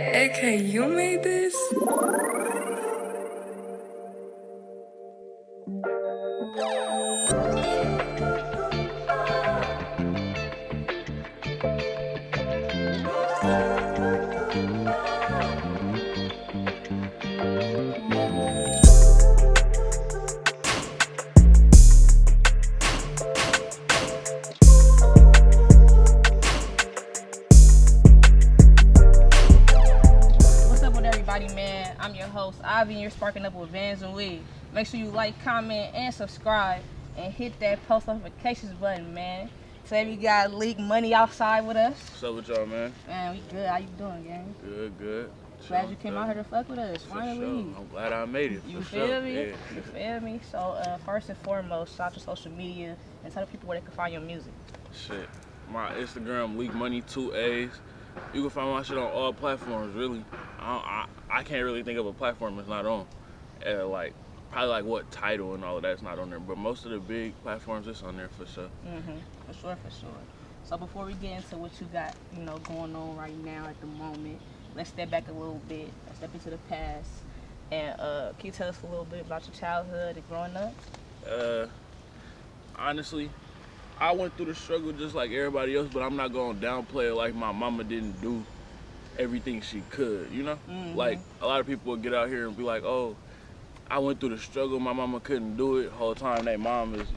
AK, you made this? Man, I'm your host, Ivy, and you're sparking up with VANSNWEED. Make sure you like, comment, and subscribe, and hit that post notifications button, man. Today we got LeaakMoney outside with us. What's up with y'all, man? Man, we good. How you doing, gang? Good. Glad you came out here to fuck with us. Finally. Sure. I'm glad I made it. You feel me? Yeah. You feel me? So, first and foremost, shout out to social media and tell the people where they can find your music. Shit. My Instagram, LeaakMoney, 2 A's. You can find my shit on all platforms, really. I can't really think of a platform it's not on. Probably like what Tidal and all of that's not on there, but most of the big platforms it's on there for sure. For sure. So before we get into what you got, going on right now at the moment, let's step back a little bit. Let's step into the past, and can you tell us a little bit about your childhood and growing up? Honestly, I went through the struggle just like everybody else, but I'm not gonna downplay it like my mama didn't do everything she could, Like, a lot of people would get out here and be like, oh, I went through the struggle, my mama couldn't do it. Whole time their mom is,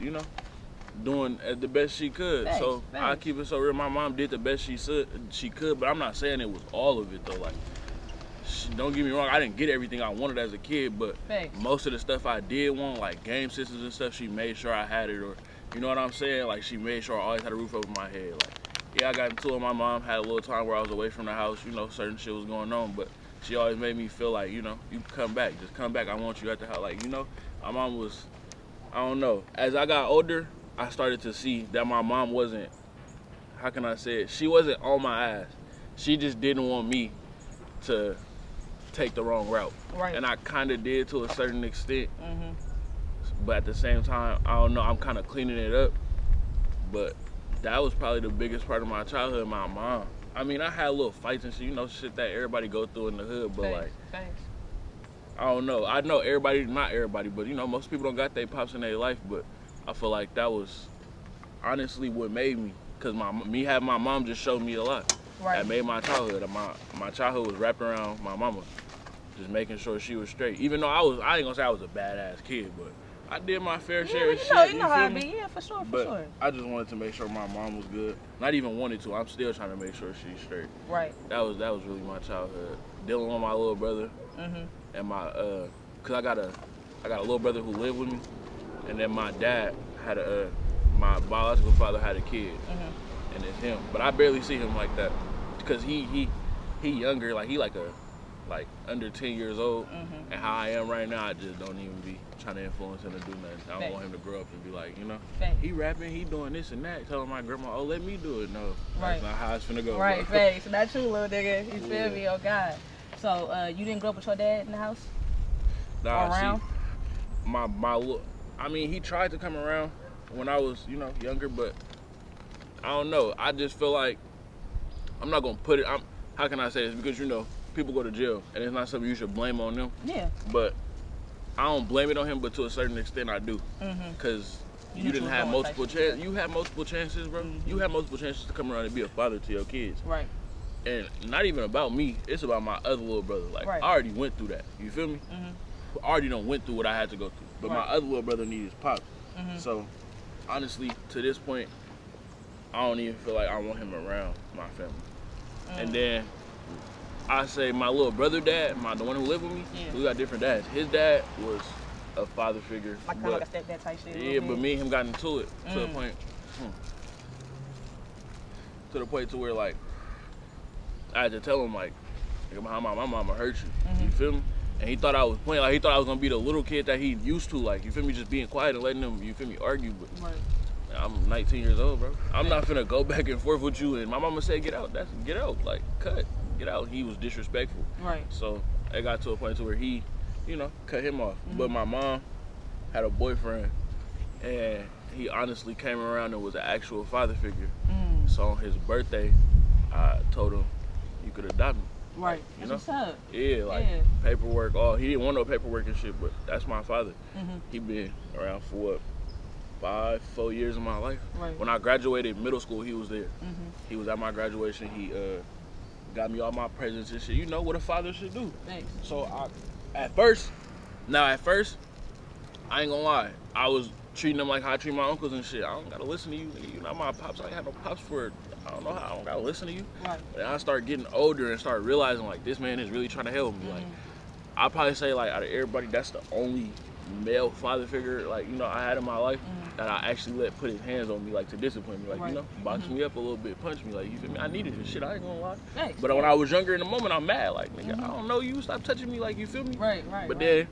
doing the best she could. Thanks. I keep it so real. My mom did the best she could, but I'm not saying it was all of it, though. Like, don't get me wrong, I didn't get everything I wanted as a kid, but most of the stuff I did want, like game systems and stuff, she made sure I had it, or, you know what I'm saying? Like, she made sure I always had a roof over my head. Like, yeah, I got into it with my mom, had a little time where I was away from the house, certain shit was going on, but she always made me feel like, you come back, just come back, I want you at the house. Like, my mom was, I don't know. As I got older, I started to see that my mom wasn't, how can I say it? She wasn't on my ass. She just didn't want me to take the wrong route. Right. And I kind of did to a certain extent. But at the same time, I don't know, I'm kind of cleaning it up. But that was probably the biggest part of my childhood, my mom. I mean, I had little fights and shit, shit that everybody go through in the hood, but Thanks. I don't know. I know everybody, not everybody, but most people don't got their pops in their life, but I feel like that was honestly what made me, because me having my mom just showed me a lot. Right. That made my childhood. My childhood was wrapped around my mama, just making sure she was straight. Even though I ain't gonna say I was a badass kid, but I did my fair share of shit. You know how it be. Yeah, for sure. I just wanted to make sure my mom was good. Not even wanted to. I'm still trying to make sure she's straight. Right. That was really my childhood. Dealing with my little brother and my cause I got a little brother who lived with me, and then my dad had my biological father had a kid, and it's him. But I barely see him like that, because he younger, like he like under 10 years old, and how I am right now, I just don't even be trying to influence him to do nothing. I don't want him to grow up and be like, he rapping, he doing this and that, telling my grandma, oh, let me do it. No, that's not how it's finna go. Right, thanks. So that's you, little nigga. You feel me? Oh, God. So, you didn't grow up with your dad in the house? Nah, around? See, my little, I mean, he tried to come around when I was, younger, but I don't know. I just feel like I'm not gonna put it, how can I say this? Because, people go to jail, and it's not something you should blame on them. Yeah. But I don't blame it on him, but to a certain extent I do. Because you didn't have multiple chances. You had multiple chances, bro. You had multiple chances to come around and be a father to your kids. Right. And not even about me, it's about my other little brother. Like, I already went through that. You feel me? I already done went through what I had to go through. But my other little brother needed his pop. So, honestly, to this point, I don't even feel like I want him around my family. And then I say my little brother dad, the one who lived with me, we got different dads. His dad was a father figure. Like kind of like a stepdad type shit. Yeah, but me and him got into it to the point, to where, like, I had to tell him, like, my mama hurt you. You feel me? And he thought I was playing. Like, he thought I was gonna be the little kid that he used to. Like, you feel me? Just being quiet and letting him, you feel me, argue. But I'm 19 years old, bro. I'm not finna go back and forth with you. And my mama said, get out. Get out. Like, cut. Get out. He was disrespectful. Right. So it got to a point to where he, cut him off. But my mom had a boyfriend, and he honestly came around and was an actual father figure. So on his birthday, I told him, you could adopt me. Right. Like, you That's know? what's up. Yeah, like paperwork. He didn't want no paperwork and shit, but that's my father. He been around for what, 4 years of my life. Right. When I graduated middle school, he was there. He was at my graduation. He got me all my presents and shit. You know what a father should do. Thanks. So at first, I ain't gonna lie, I was treating them like how I treat my uncles and shit. I don't gotta listen to you. You're not my pops. I ain't had no pops for, I don't know how. I don't gotta listen to you. Right. And I started getting older and started realizing like this man is really trying to help me. Like I'll probably say like out of everybody, that's the only male father figure like I had in my life that I actually let put his hands on me like to discipline me, like box me up a little bit, punch me, like you feel me? I needed this shit. I ain't gonna lie. Thanks. But when I was younger in the moment, I'm mad. Like nigga, I don't know you. Stop touching me. Like you feel me? Right. But then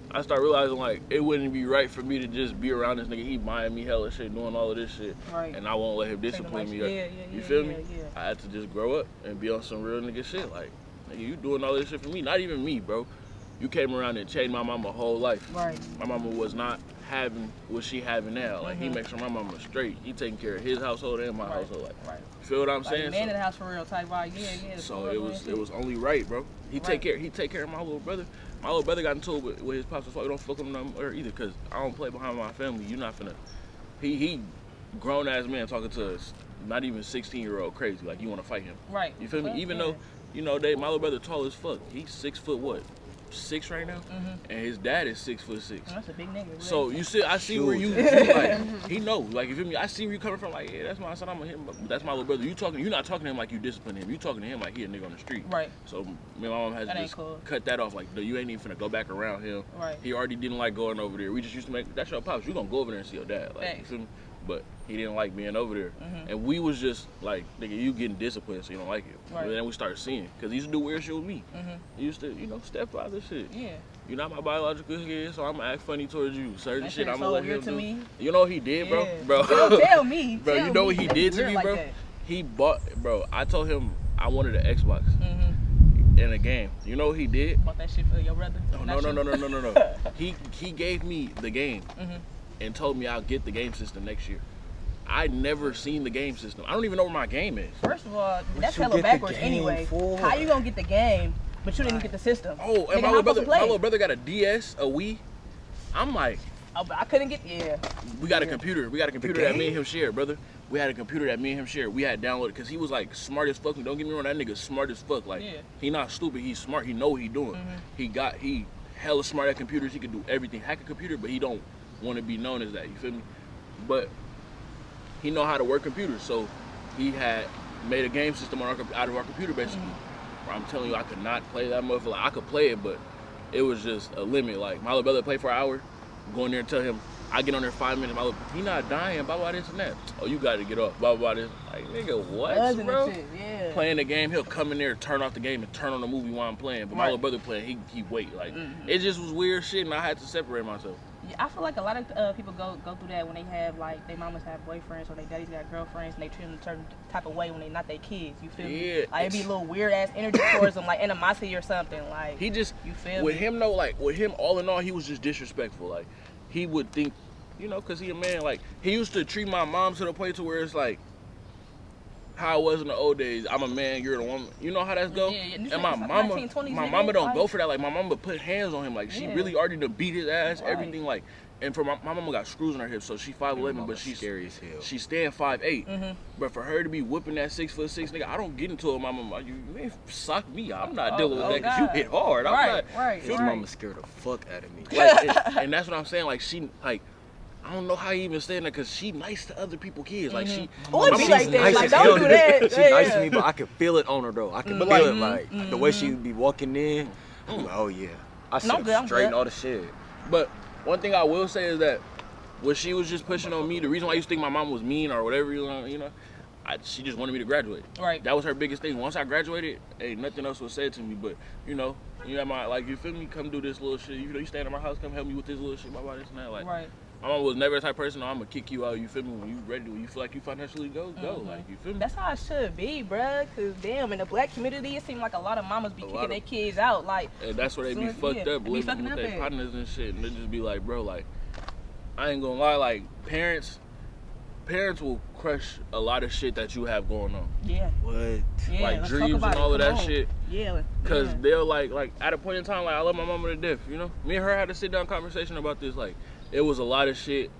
I started realizing like it wouldn't be right for me to just be around this nigga. He buying me hella shit, doing all of this shit, and I won't let him discipline me. You feel me? I had to just grow up and be on some real nigga shit. Like nigga, you doing all this shit for me? Not even me, bro. You came around and changed my mama whole life. Right. My mama was not having what she having now. Like he makes sure my mama straight. He taking care of his household and my household. Like, you feel what I'm saying? Man in the house for real type vibe. Yeah. So it was only right, bro. He take care of my little brother. My little brother got into it with his pops. That's why we don't fuck with him no more either. Cause I don't play behind my family. You not finna. He grown ass man talking to us. Not even 16-year-old crazy. Like you want to fight him. Right. You feel me? Even though my little brother tall as fuck. He's 6'6" right now, and his dad is 6'6". That's a big nigga. Really. So I see where you like. He know, like you feel me. I see where you coming from. Like, yeah, that's my son. I'm him. That's my little brother. You're not talking to him like you discipline him. You talking to him like he a nigga on the street. Right. So me and my mom has just cut that off. Like, no, you ain't even finna go back around him. Right. He already didn't like going over there. We just used to make that's your pops. You gonna go over there and see your dad. Like, you feel me? But he didn't like being over there. And we was just like, nigga, you getting disciplined, so you don't like it. Right. But then we started seeing, because he used to do weird shit with me. He used to, stepfather shit. Yeah. You're not my biological kid, so I'm gonna act funny towards you. Certain that shit I'm gonna so let weird him to do. Me. You know what he did, bro? Don't tell me. Bro, you know what he did to me, bro? Like he bought, bro, I told him I wanted an Xbox in a game. You know what he did? Bought that shit for your brother? No. He gave me the game and told me I'll get the game system next year. I never seen the game system. I don't even know where my game is. First of all, that's hella backwards anyway. How you gonna get the game, but you didn't get the system? Oh, and my little brother got a DS, a Wii. I'm like, oh, but I couldn't get. We got a computer. We got a computer that me and him shared, brother. We had a computer that me and him shared. We had downloaded because he was like smart as fuck. Don't get me wrong, that nigga smart as fuck. Like he not stupid. He's smart. He know what he doing. He hella smart at computers. He can do everything. Hack a computer, but he don't want to be known as that. You feel me? But he know how to work computers, so he had made a game system out of our computer basically. Where I'm telling you, I could not play that motherfucker. Like, I could play it, but it was just a limit. Like my little brother played for an hour, go in there and tell him I get on there 5 minutes. He not dying. Blah blah this and that. Oh, you got to get off. Blah blah this. Like nigga, what, bro? Playing the game, he'll come in there, turn off the game, and turn on the movie while I'm playing. But my little brother playing, he wait. Like it just was weird shit, and I had to separate myself. Yeah, I feel like a lot of people go through that when they have like their mamas have boyfriends or their daddies got girlfriends and they treat them a certain type of way when they not their kids. You feel me? Like it be a little weird ass energy towards them, like animosity or something. Like he just you feel with me? him though, like with him all in all, he was just disrespectful. Like he would think, cause he a man. Like he used to treat my mom to the point to where it's like how it was in the old days. I'm a man, you're the woman. You know how that's go? And my mama don't go for that. Like my mama put hands on him. Like she really already to beat his ass, everything. Like, and for my mama got screws in her hips, so she 5'11", but she's scary as hell. She stand 5'8". But for her to be whipping that 6'6", nigga, I don't get into it. My mama, you ain't sock me. I'm not dealing with that because you hit hard. I'm not. His mama scared the fuck out of me. Like, and that's what I'm saying. Like she like. I don't know how you even saying that because she nice to other people's kids. Like she, be like that. Like don't do that. She nice to me, but I can feel it on her though. I can feel it like the way she be walking in. I'm like, oh yeah, I see straighten all the shit. But one thing I will say is that when she was just pushing on me, the reason why you think my mom was mean or whatever, she just wanted me to graduate. Right. That was her biggest thing. Once I graduated, ain't nothing else was said to me. But you have my like, you feel me? Come do this little shit. You stand at my house, come help me with this little shit. Blah blah this and that. Like. Right. My mom was never the type of person, I'm gonna kick you out, you feel me? When you ready, when you feel like you financially go, like, you feel me? That's how it should be, bruh, cause damn, in the black community, it seems like a lot of mamas be kicking their kids out, like. And that's where they be fucked up, living with their partners and shit, and they just be like, bro, like, I ain't gonna lie, like, parents will crush a lot of shit that you have going on. Yeah. What? Yeah, like dreams and all of that shit. Yeah. Cause they'll like at a point in time, like I love my mama to death, you know? Me and her had a sit down conversation about this. Like, it was a lot of shit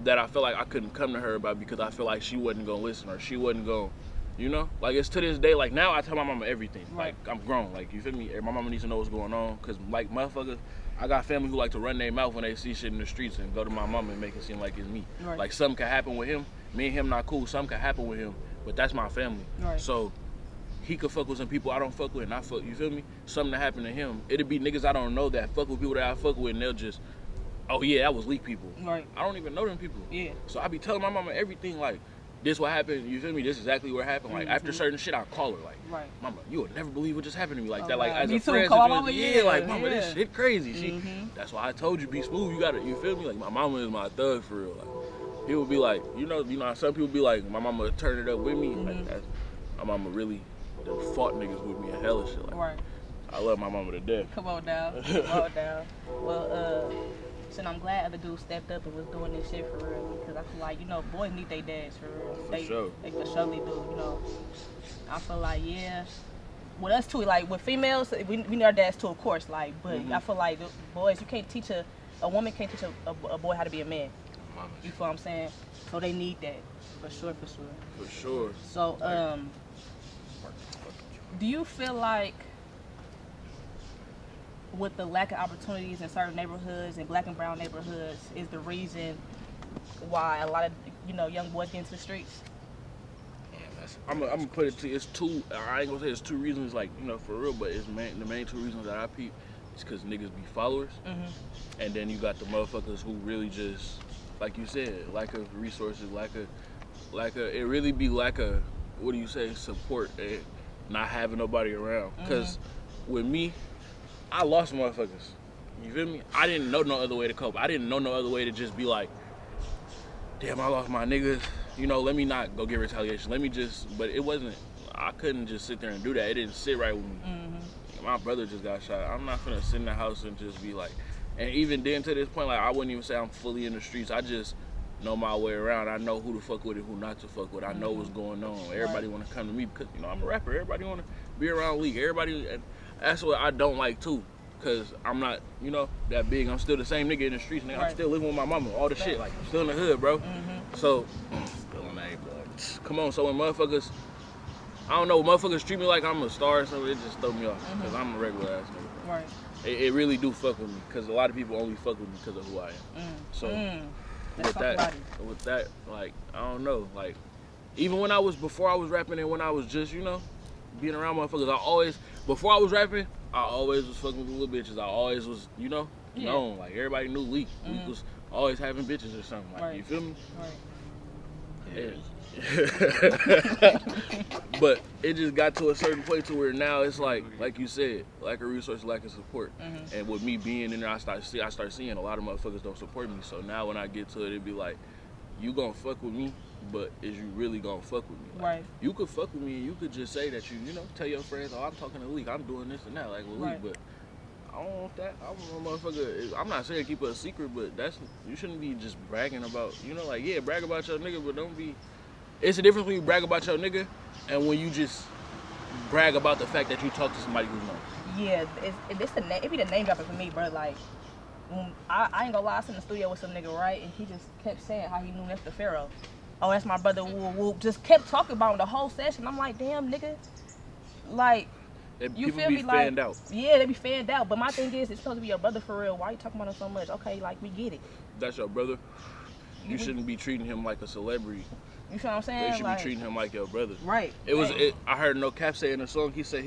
that I felt like I couldn't come to her about because I feel like she wasn't gonna listen or she wasn't gonna, you know? Like, it's to this day, like now I tell my mama everything. Right. Like, I'm grown, like, you feel me? My mama needs to know what's going on. Cause like motherfuckers, I got family who like to run their mouth when they see shit in the streets and go to my mama and make it seem like it's me. Right. Like, something could happen with him. Me and him not cool. Something could happen with him, but that's my family. Right. So he could fuck with some people I don't fuck with and I fuck, you feel me? Something that happened to him, it'd be niggas I don't know that fuck with people that I fuck with and they'll just, oh yeah, that was Leak people. Right. I don't even know them people. Yeah. So I be telling my mama everything, like, this what happened, you feel me? This is exactly what happened. Like, after certain shit, I call her, like, right. Mama, you would never believe what just happened to me. Like that, like, as me a too. friend, Call mama, like, mama, this shit crazy. Mm-hmm. That's why I told you, be smooth, you gotta, you feel me? Like, my mama is my thug for real. Like, people be like, you know, some people be like, my mama would turn it up with me. Like, that's, my mama really fought niggas with me and hella shit. Like, right. I love my mama to death. Come on down. Come on down. Well, so I'm glad other dudes stepped up and was doing this shit for real, because I feel like, you know, boys need their dads for real. Sure. They for sure do, you know. I feel like, yeah, with us too, like with females, we need our dads too, of course, like, but I feel like boys, you can't teach a woman can't teach a boy how to be a man. You feel what I'm saying? So they need that, for sure, for sure. For sure. So, do you feel like with the lack of opportunities in certain neighborhoods and black and brown neighborhoods is the reason why a lot of, you know, young boys get into the streets? I'm gonna put it to you, it's two, I ain't gonna say it's two reasons, like, you know, for real, but it's the main two reasons that I peep is because niggas be followers, and then you got the motherfuckers who really just, like you said, lack of resources, it really be lack of, what do you say, support and not having nobody around. Because with me, I lost motherfuckers. You feel me? I didn't know no other way to cope. I didn't know no other way to just be like, damn, I lost my niggas. You know, let me not go get retaliation. Let me just, but it wasn't, I couldn't just sit there and do that. It didn't sit right with me. My brother just got shot. I'm not finna sit in the house and just be like, and even then to this point, like, I wouldn't even say I'm fully in the streets. I just know my way around. I know who to fuck with and who not to fuck with. I know what's going on. Everybody want to come to me because, you know, I'm a rapper. Everybody want to be around Leak. Everybody, and that's what I don't like too, because I'm not, you know, that big. I'm still the same nigga in the streets. Nigga. I'm still living with my mama. All the shit. Like, I'm still in the hood, bro. So, still in that, come on. So when motherfuckers, I don't know, motherfuckers treat me like I'm a star or something, it just throw me off because I'm a regular ass nigga. Right. It really do fuck with me because a lot of people only fuck with me because of who I am. So with that, like, I don't know, like, even when before I was rapping and when I was just, you know, being around motherfuckers, before I was rapping, I always was fucking with little bitches. I always was, you know, known. Like, everybody knew Leak. Leak was always having bitches or something. Like, you feel me? Right. Yeah. But it just got to a certain point to where now it's like you said, lack of resources, lack of support. And with me being in there, I start seeing a lot of motherfuckers don't support me. So now when I get to it, it'd be like, you gonna fuck with me, but is you really gonna fuck with me? Like, right. You could fuck with me and you could just say that you know, tell your friends, oh, I'm talking to Leak, I'm doing this and that, like with Leak, but I don't want that. I want motherfucker. I'm not saying keep it a secret, but you shouldn't be just bragging about, you know, like, yeah, brag about your nigga, but don't be. It's a difference when you brag about your nigga and when you just brag about the fact that you talk to somebody who's known. Yeah, it be the name dropping for me, bro. Like, I ain't gonna lie, I was in the studio with some nigga, right? And he just kept saying how he knew Mr. Pharaoh. Oh, that's my brother, woo, woo. Just kept talking about him the whole session. I'm like, damn, nigga. Like, you feel me? Like, out. Yeah, they be fanned out. But my thing is, it's supposed to be your brother for real. Why you talking about him so much? Okay, like, we get it. That's your brother. You shouldn't be treating him like a celebrity. You feel what I'm saying? They should be treating him like your brother. Right. I heard No Cap say in the song, he said,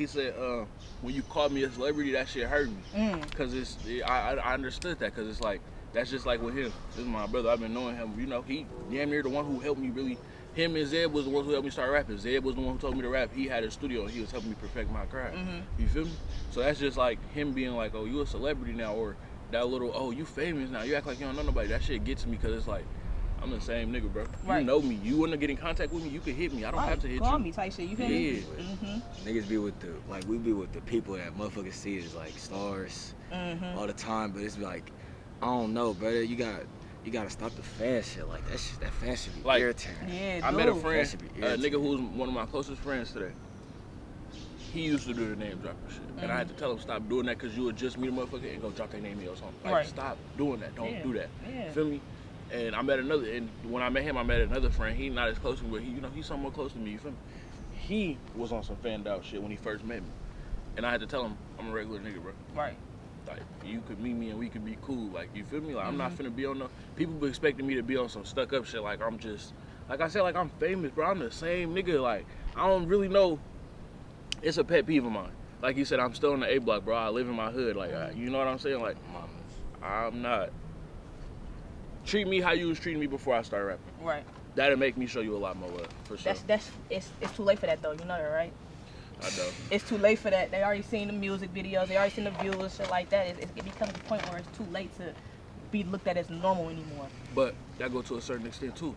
when you called me a celebrity, that shit hurt me. Because I understood that, because it's like, that's just like with him. This is my brother. I've been knowing him. You know, he damn near the one who helped me really. Him and Zeb was the ones who helped me start rapping. Zeb was the one who told me to rap. He had a studio and he was helping me perfect my craft. You feel me? So that's just like him being like, oh, you a celebrity now, or that little, oh, you famous now. You act like you don't know nobody. That shit gets me because it's like, I'm the same nigga, bro. Right. You know me. You want to get in contact with me, you can hit me. I don't have to hit Call you. me type shit. You feel me? Niggas be with we be with the people that motherfuckers see as like stars all the time, but it's like, I don't know, brother. You gotta stop the fan shit. Like that shit, that fan shit be irritating. Yeah, I met a friend, a nigga who was one of my closest friends today. he used to do the name dropper shit. And I had to tell him stop doing that because you would just meet a motherfucker and go drop their name in or something. Like, stop doing that. Don't do that. Yeah. Feel me? And I met another, and when I met him, I met another friend. He not as close to me, but he, you know, he's somewhat close to me. You feel me? He was on some fanned out shit when he first met me. And I had to tell him, I'm a regular nigga, bro. Right. Like, you could meet me and we could be cool. Like, you feel me? Like, I'm not finna be on no... People be expecting me to be on some stuck-up shit. Like, I'm just... Like I said, like, I'm famous, bro. I'm the same nigga. Like, I don't really know... It's a pet peeve of mine. Like you said, I'm still in the A block, bro. I live in my hood. Like, you know what I'm saying? Like, I'm not... Treat me how you was treating me before I started rapping. Right. That'll make me show you a lot more love, for sure. It's too late for that, though. You know that, right? I know. It's too late for that. They already seen the music videos. They already seen the views and shit like that. It becomes a point where it's too late to be looked at as normal anymore. But that goes to a certain extent, too.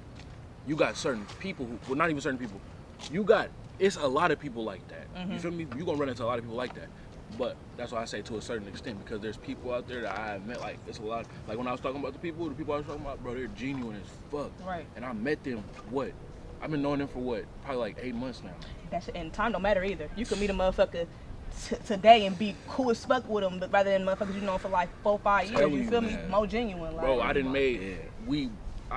You got certain people who... Well, not even certain people. You got... It's a lot of people like that. You feel me? You're going to run into a lot of people like that. But that's why I say to a certain extent, because there's people out there that I have met, like, it's a lot. Like, when I was talking about the people I was talking about, bro, they're genuine as fuck. Right. And I met them, what? I've been knowing them for what? Probably like 8 months now. And time don't matter either. You can meet a motherfucker today and be cool as fuck with them, but rather than motherfuckers you know for like 4-5 years. You feel me? More genuine. Like, bro, I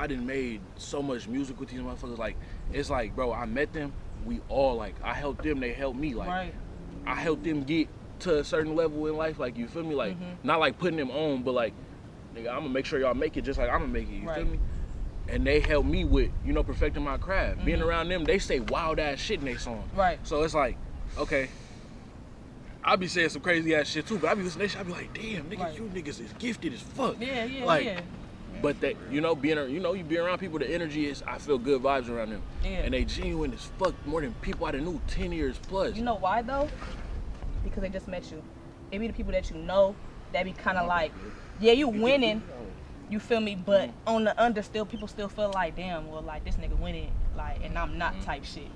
done made so much music with these motherfuckers. Like, it's like, bro, I met them. We all, like, I helped them, they helped me. Like, I helped them get to a certain level in life. Like, you feel me? Like, not like putting them on, but like, nigga, I'm gonna make sure y'all make it just like I'm gonna make it. You feel me? And they helped me with, you know, perfecting my craft. Being around them, they say wild ass shit in their song. Right. So it's like, okay, I be saying some crazy ass shit too, but I be listening to that shit, I be like, damn, nigga, you niggas is gifted as fuck. Yeah, yeah, like, yeah. But that, you know, you be around people, the energy is, I feel good vibes around them. Yeah. And they genuine as fuck, more than people I done knew 10 years plus. You know why though? Because they just met you. It be the people that you know that be kind of like, yeah, you winning, you feel me? But on the under, people still feel like, damn, well, like, this nigga winning, like, and I'm not type shit.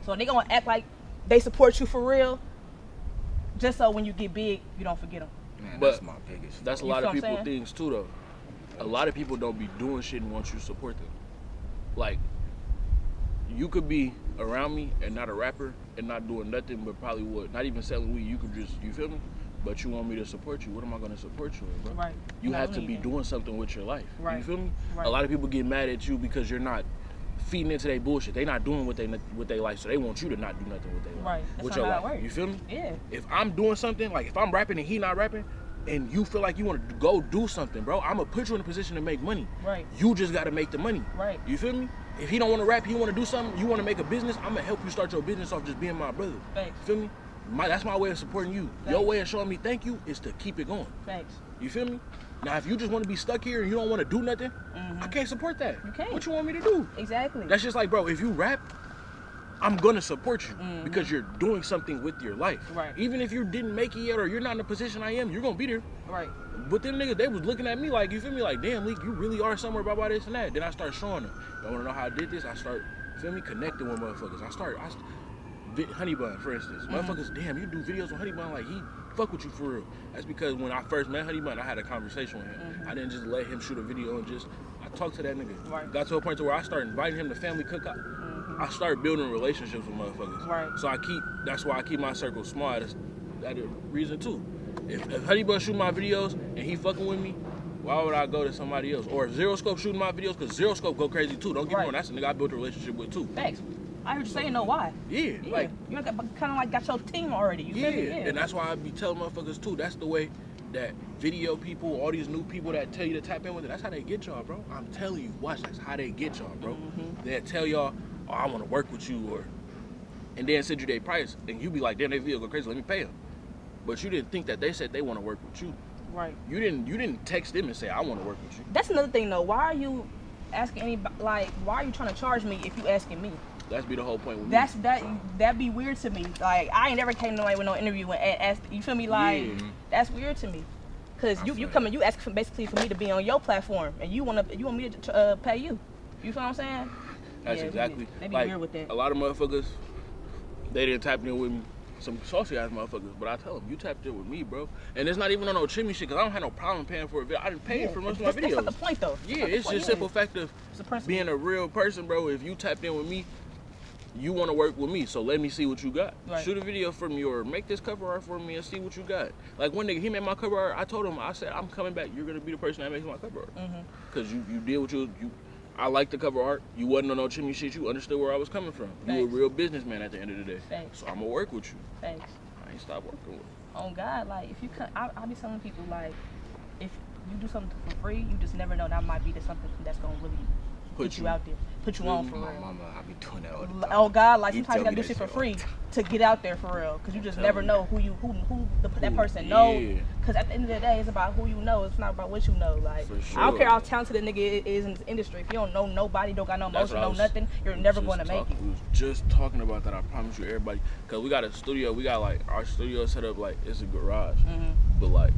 So they gonna act like they support you for real, just so when you get big, you don't forget them. Man, but that's my biggest. That's a lot of people things too, though. A lot of people don't be doing shit and want you to support them. Like, you could be around me and not a rapper and not doing nothing but probably not even selling weed. You could just, you feel me? But you want me to support you. What am I going to support you in, bro? Right. You have to be doing something with your life. Right. You feel me? Right. A lot of people get mad at you because you're not feeding into their bullshit. They not doing what they like, so they want you to not do nothing with their life. Right. That's with not your how life. It works. You feel me? Yeah. If I'm doing something, like if I'm rapping and he not rapping, and you feel like you want to go do something, bro, I'm gonna put you in a position to make money. Right. You just gotta make the money. Right. You feel me? If he don't want to rap, he want to do something, you want to make a business, I'm gonna help you start your business off just being my brother. Thanks. You feel me? That's my way of supporting you. Thanks. Your way of showing me thank you is to keep it going. Thanks. You feel me? Now, if you just want to be stuck here and you don't want to do nothing, I can't support that. You can't. What you want me to do? Exactly. That's just like, bro, if you rap, I'm gonna support you because you're doing something with your life. Right. Even if you didn't make it yet or you're not in the position I am, you're gonna be there. Right. But them niggas, they was looking at me like, you feel me? Like, damn, Leak, you really are somewhere about this and that. Then I start showing them. You wanna know how I did this? I start, feel me, connecting with motherfuckers. Honey Bun, for instance. Motherfuckers, damn, you do videos with Honey Bun, like he fuck with you for real. That's because when I first met Honey Bun, I had a conversation with him. I didn't just let him shoot a video and I talked to that nigga. Right. Got to a point to where I started inviting him to family cookout. I started building relationships with motherfuckers. Right. So that's why I keep my circle small. That's a reason too. If Honey Bun shoot my videos and he fucking with me, why would I go to somebody else? Or if Zero Scope shooting my videos, because Zero Scope go crazy too. Don't get me wrong, that's a nigga I built a relationship with too. Thanks. I heard you saying no why. Yeah. Like, you kind of like got your team already. You feel me? Yeah. And that's why I be telling motherfuckers too, that's the way that video people, all these new people that tell you to tap in with it, that's how they get y'all, bro. I'm telling you, watch, that's how they get y'all, bro. They'll tell y'all, oh, I want to work with you, and then send you their price, and you be like, damn, their video go crazy, let me pay them. But you didn't think that they said they want to work with you. Right. You didn't text them and say, I want to work with you. That's another thing though. Why are you asking anybody, like, why are you trying to charge me if you asking me? That's be the whole point with me. That'd be weird to me. Like, I ain't never came to nobody with no interview and asked, you feel me? Like, that's weird to me. Cause you asking basically for me to be on your platform, and you want me to pay you. You feel what I'm saying? That's exactly. They be weird with that. A lot of motherfuckers, they didn't tap in with me. Some saucy ass motherfuckers, but I tell them, you tapped in with me, bro. And it's not even on no chimney shit, cause I don't have no problem paying for a video. I didn't pay for most of my videos. That's not the point though. Yeah, it's just simple fact of being a real person, bro. If you tapped in with me, you want to work with me, so let me see what you got. Right. Shoot a video for me or make this cover art for me and see what you got. Like one nigga, he made my cover art. I told him, I said, I'm coming back. You're gonna be the person that makes my cover art. Cause you did what you. I like the cover art. You wasn't on no chimney shit. You understood where I was coming from. Thanks. You a real businessman at the end of the day. Thanks. So I'm gonna work with you. Thanks. I ain't stop working with you. On God, like if you could, I be telling people like, if you do something for free, you just never know that might be the something that's gonna really put you out there, put you on for real. My mama, I be doing that all the time. Oh God, like sometimes you gotta tell do me shit that for shit all free the time. to get out there for real, cause you just never know who that person knows. Cause at the end of the day, it's about who you know. It's not about what you know. Like sure. I don't care how talented a nigga is in this industry. If you don't know nobody, don't got no emotion, no nothing, you're never gonna make it. We was just talking about that. I promise you, everybody. Cause we got a studio. We got like our studio set up like it's a garage, but like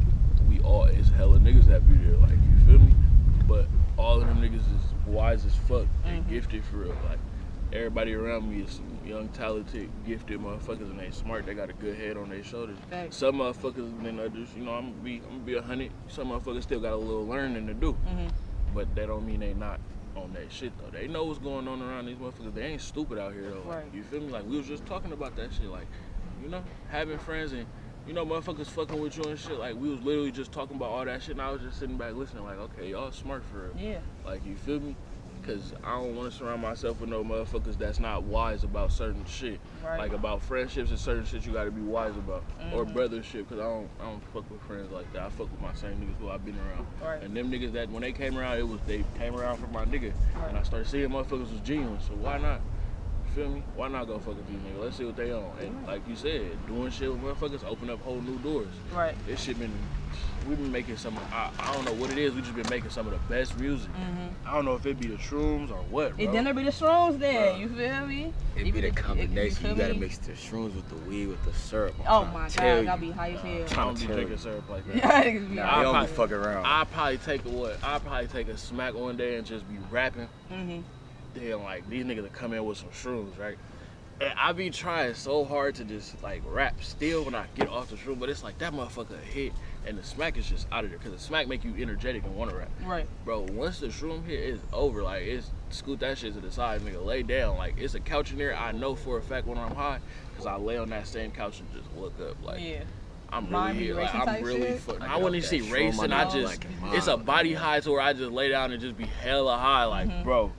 we all it's hella niggas that be there. Like you feel me? But all of them niggas is wise as fuck and gifted for real. Like everybody around me is some young, talented, gifted motherfuckers, and they smart. They got a good head on their shoulders. Thanks. Some motherfuckers than others. You know, I'm gonna be 100. Some motherfuckers still got a little learning to do, but that don't mean they not on that shit though. They know what's going on around these motherfuckers. They ain't stupid out here though. Like, you feel me? Like we was just talking about that shit. Like, you know, having friends and. You know, motherfuckers fucking with you and shit. Like, we was literally just talking about all that shit, and I was just sitting back listening, like, okay, y'all smart for real. Yeah. Like, you feel me? Because I don't want to surround myself with no motherfuckers that's not wise about certain shit. Right. Like, about friendships and certain shit you got to be wise about. Or brothership, because I don't fuck with friends like that. I fuck with my same niggas who I've been around. Right. And them niggas that, when they came around, they came around for my nigga. Right. And I started seeing motherfuckers was genuine, so why not? Feel me? Why not go fuck with these niggas? Let's see what they on. And like you said, doing shit with motherfuckers open up whole new doors. Right. This shit we've been making some, I don't know what it is, we just been making some of the best music. I don't know if it be the shrooms or what, bro. It didn't be the shrooms then, you feel me? It be the combination. You gotta mix the shrooms with the weed with the syrup. Oh my God, y'all be high as hell. I don't be drinking syrup like that. Nah, I don't be fucking around. I'll probably take a smack one day and just be rapping. Then like these niggas will come in with some shrooms, right? And I be trying so hard to just like rap still when I get off the shroom, but it's like that motherfucker hit and the smack is just out of there because the smack make you energetic and want to rap. Right. Bro, once the shroom hit, it's over. Like it's scoot that shit to the side, nigga. Lay down. Like it's a couch in there. I know for a fact when I'm high because I lay on that same couch and just look up. Like I'm really here. Like I'm really fucking. I wouldn't even see racing. I just it's a body high to where I just lay down and just be hella high. Like bro.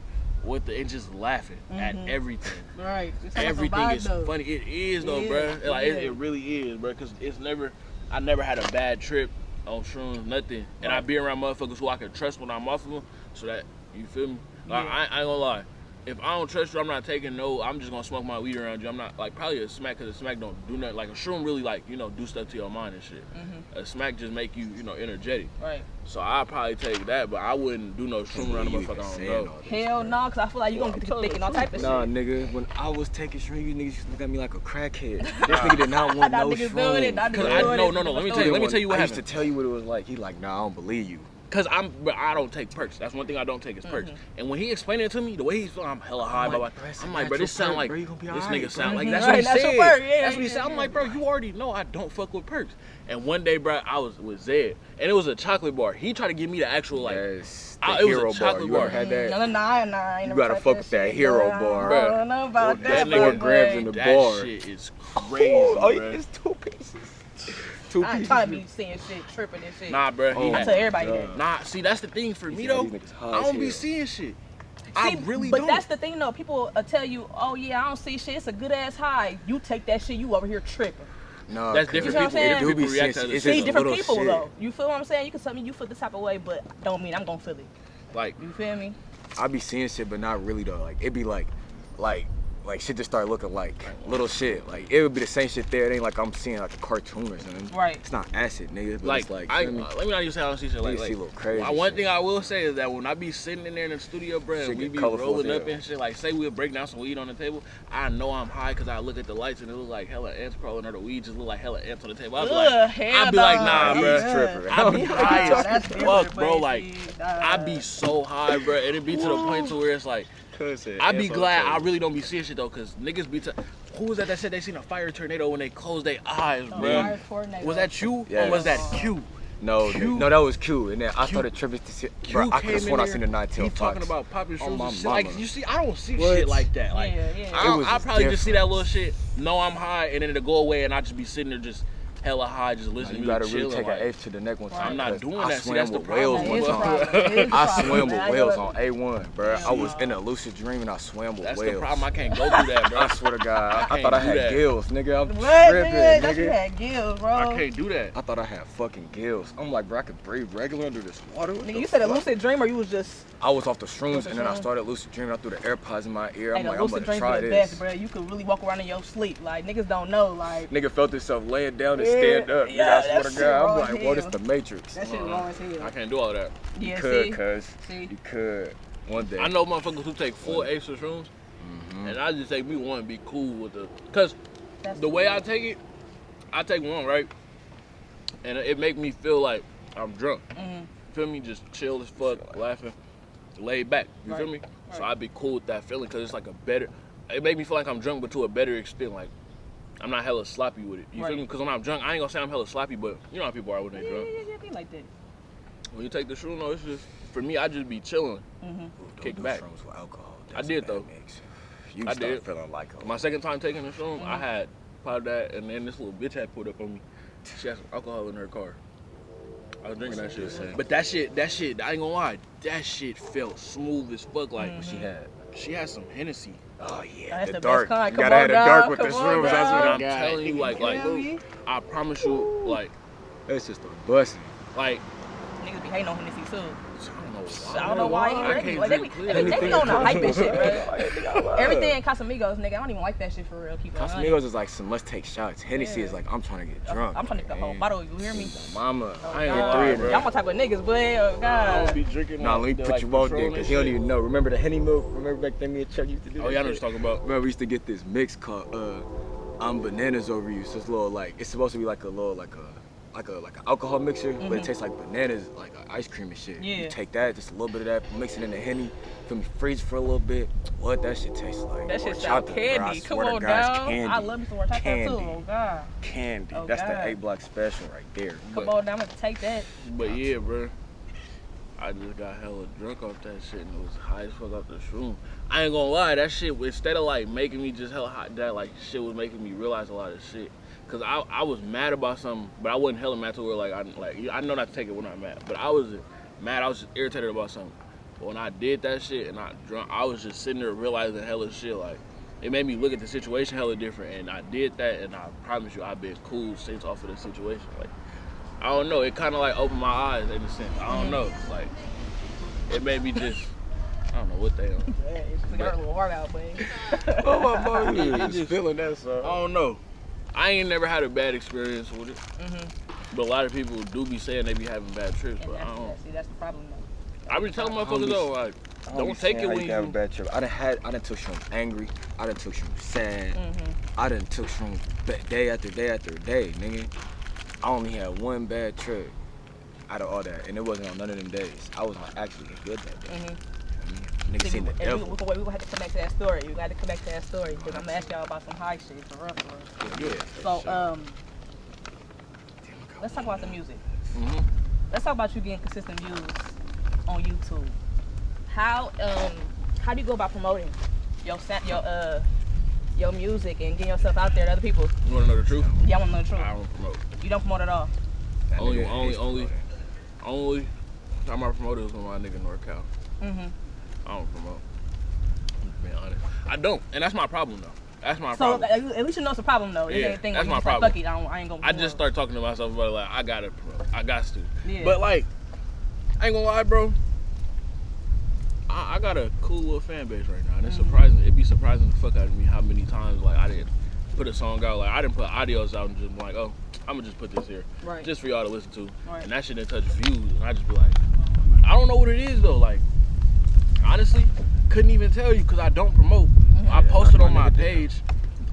And just laughing at everything. Right. Everything is funny. It is though, bro. Like it really is, bro. Cause I never had a bad trip on shrooms, nothing. And I be around motherfuckers who I can trust when I'm off of them. So that you feel me? Like I ain't gonna lie. If I don't trust you, I'm not taking I'm just gonna smoke my weed around you. I'm not like probably a smack because a smack don't do nothing. Like a shroom really like, do stuff to your mind and shit. A smack just make you, energetic. Right. So I'll probably take that, but I wouldn't do no shroom around the motherfucker I don't know. Hell no, because I feel like you gonna get thinking all type of shit. Nah, nigga, when I was taking shroom, you niggas used to look at me like a crackhead. This nigga did not want no shroom. No, let me tell you what happened. I used to tell you what it was like. He like, nah, I don't believe you. Cause I don't take perks. That's one thing I don't take is perks. And when he explained it to me, the way he's feeling, I'm hella high. I'm like, bro, this sound like this nigga sound like that's what he said. That's what he said. I'm like, bro, you already know I don't fuck with perks. And one day, bro, I was with Zed, and it was a chocolate bar. He tried to give me the actual like, it was a chocolate bar. You had that? Nah, you gotta fuck with that hero bar. I don't know about that. 4 grams in the bar. That shit is crazy, bro. It's 2 pieces. I ain't trying to be seeing shit, tripping and shit. Nah, bro. I tell everybody that. Nah, see, that's the thing for me though. I don't be seeing shit. I really don't. But that's the thing though. People tell you, oh yeah, I don't see shit. It's a good ass high. You take that shit, you over here tripping. No, that's different people. Different people react to it. See, different people though. You feel what I'm saying? You can tell me you feel this type of way, but don't mean I'm gonna feel it. Like, you feel me? I be seeing shit, but not really though. Like it be like shit just start looking like little shit. Like it would be the same shit there. It ain't like I'm seeing like a cartoon or something. Right. It's not acid, nigga. But like, it's like let me not use how I don't see shit like. See a little crazy. One thing I will say is that when I be sitting in there in the studio, bro, and we be rolling up and shit, like say we'll break down some weed on the table, I know I'm high because I look at the lights and it look like hella ants crawling, or the weed just look like hella ants on the table. I'd be like, nah, bro. I be high as fuck, bro. Like I be so high, bro, and it be to the point to where it's like. I be glad I really don't be seeing shit though, cause niggas be who was that said they seen a fire tornado when they closed their eyes, bro? Was that you or was that Q? No, that was Q. And then I started tripping to see. Bro, I could have sworn I seen the 9-tail fox. He talking about popping shoes and shit. Mama. Like, you see, I don't see shit like that. Like, I probably just see that little shit, know I'm high, and then it'll go away, and I just be sitting there just hella high, just listening to music, chilling. You gotta really take an eighth to the neck one time. I'm not doing that. I swam with whales one time. I swam with whales on A1, bro. I was in a lucid dream and I swam with whales. That's the problem. I can't go through that, bro. I swear to God. I thought I had gills, nigga. I'm tripping, nigga. You had gills, bro. I can't do that. I thought I had fucking gills. I'm like, bro, I could breathe regular under this water. Nigga, you said a lucid dream or you was just... I was off the shrooms and then I started lucid dreaming. I threw the AirPods in my ear. I'm like, I'm about to try this. Best, bro. You could really walk around in your sleep. Like, niggas don't know, like... Nigga felt himself laying down and stand up. I swear to God, I'm like, what is the Matrix? That shit wrong as hell. I can't do all that. You could, cuz. You could. One day. I know motherfuckers who take 4 extra shrooms, and I just take me one and be cool with the... Because the way I take it, I take one, right? And it make me feel like I'm drunk. Feel me? Just chill as fuck, laughing, laid back. You feel me? So I'd be cool with that feeling because it's like a better... It make me feel like I'm drunk, but to a better extent. Like, I'm not hella sloppy with it. You feel me? Because when I'm drunk, I ain't gonna say I'm hella sloppy, but you know how people are when they drunk. Yeah, be like that. When you take the shroom, no, it's just, for me, I just be chilling, kick back. Shrooms with alcohol. I did though. You start feeling like it. My second time taking the shroom, I had popped that, and then this little bitch had pulled up on me. She had some alcohol in her car. I was drinking that shit. But that shit, I ain't gonna lie, that shit felt smooth as fuck. Like, she had some Hennessy. Oh yeah, that's the dark. You gotta have the dark with the shrooms. That's what I'm telling you. Like, I promise you, like, it's just a busting. Like, niggas be hating on Hennessy too. I don't know why. They be on the hype and shit, bro. Everything Casamigos, nigga, I don't even like that shit for real. Casamigos is like some let's take shots. Hennessy is like I'm trying to get drunk. I'm trying to get the whole bottle. You hear me? Mama, I ain't get 3 of them. Y'all my type of niggas, boy. Oh God. I don't be drinking. Nah, let me put you on there because you don't even know. Remember the Henny milk? Remember back then me and Chuck used to do? Oh yeah, I know what you're talking about. Bro, we used to get this mix called I'm Bananas Over You. So it's a little like it's supposed to be like a little like an alcohol mixer, but it tastes like bananas, like ice cream and shit. Yeah. You take that, just a little bit of that, mix it in the Henny, feel me, freeze for a little bit. What that shit tastes like? That shit sound candy. Come on, dog. I love me some horchata too. Oh God. Candy. That's the A-Block special right there. Come on, I'm gonna take that. But yeah, bro. I just got hella drunk off that shit and it was high as fuck off the shroom. I ain't gonna lie, that shit, instead of like making me just hella hot, that like shit was making me realize a lot of shit. Cause I was mad about something, but I wasn't hella mad to where like I know not to take it when I'm mad, but I was mad. I was just irritated about something. But when I did that shit and I drunk, I was just sitting there realizing hella shit. Like it made me look at the situation hella different, and I did that, and I promise you, I've been cool since off of the situation. Like I don't know, it kind of like opened my eyes in a sense. I don't know, like it made me just. I don't know what they on. Yeah, it's just got a little heart out, baby. Oh my mom, you just feeling that, so. I don't know. I ain't never had a bad experience with it. But a lot of people do be saying they be having bad trips, but I don't. See, that's the problem though. I be telling motherfuckers though, like, don't take it when you have a bad trip. I done took shrooms angry. I done took shrooms sad. I done took shrooms day after day after day, nigga. I only had one bad trip out of all that, and it wasn't on none of them days. I was actually good that day. Nigga seen the devil. We gonna have to come back to that story. We got to come back to that story because I'm gonna ask y'all about some high shit for real. Yeah. So let's talk about the music. Let's talk about you getting consistent views on YouTube. How do you go about promoting your music and getting yourself out there to other people? You wanna know the truth? Yeah, I wanna know the truth. I don't promote. You don't promote at all. Only time I promoted was with my nigga NorCal. I don't promote. I'm being honest. I don't, and that's my problem though. That's my problem. So at least you know it's a problem though. Yeah, anything that's where my you problem. Like, fuck it, I ain't gonna. I just start talking to myself about it, like I gotta promote. I got to. Yeah. But like, I ain't gonna lie, bro. I got a cool little fan base right now, and it's surprising. It'd be surprising the fuck out of me how many times like I didn't put a song out. Like I didn't put audios out and just be like, oh, I'm gonna just put this here, just for y'all to listen to, and that shit didn't touch views, and I just be like, I don't know what it is though. Like, honestly, couldn't even tell you because I don't promote. I posted on my page.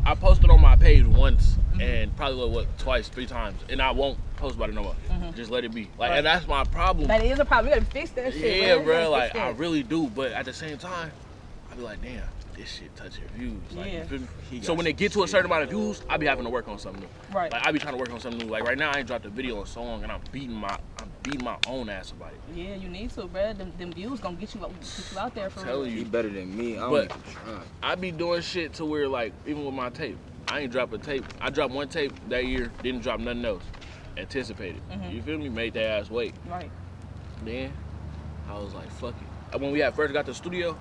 I posted on my page once and probably twice, 3 times, and I won't post about it no more. Just let it be. Like, and that's my problem. That is a problem. You gotta fix that shit. Yeah, bro. Like, I really do, but at the same time, I be like, damn, this shit touching views. Like, yeah. You feel me? So when they get to a certain amount of views, I be having to work on something new. Right. Like I be trying to work on something new. Like right now, I ain't dropped a video on so long, and I'm beating my own ass about it. Yeah, you need to, bro. Them views gonna get you out there for real. Tell you, he better than me. I don't But even try. I be doing shit to where like even with my tape, I ain't drop a tape. I dropped one tape that year, didn't drop nothing else. Anticipated. You feel me? Made that ass wait. Right. Then I was like, fuck it. When we first got to the studio,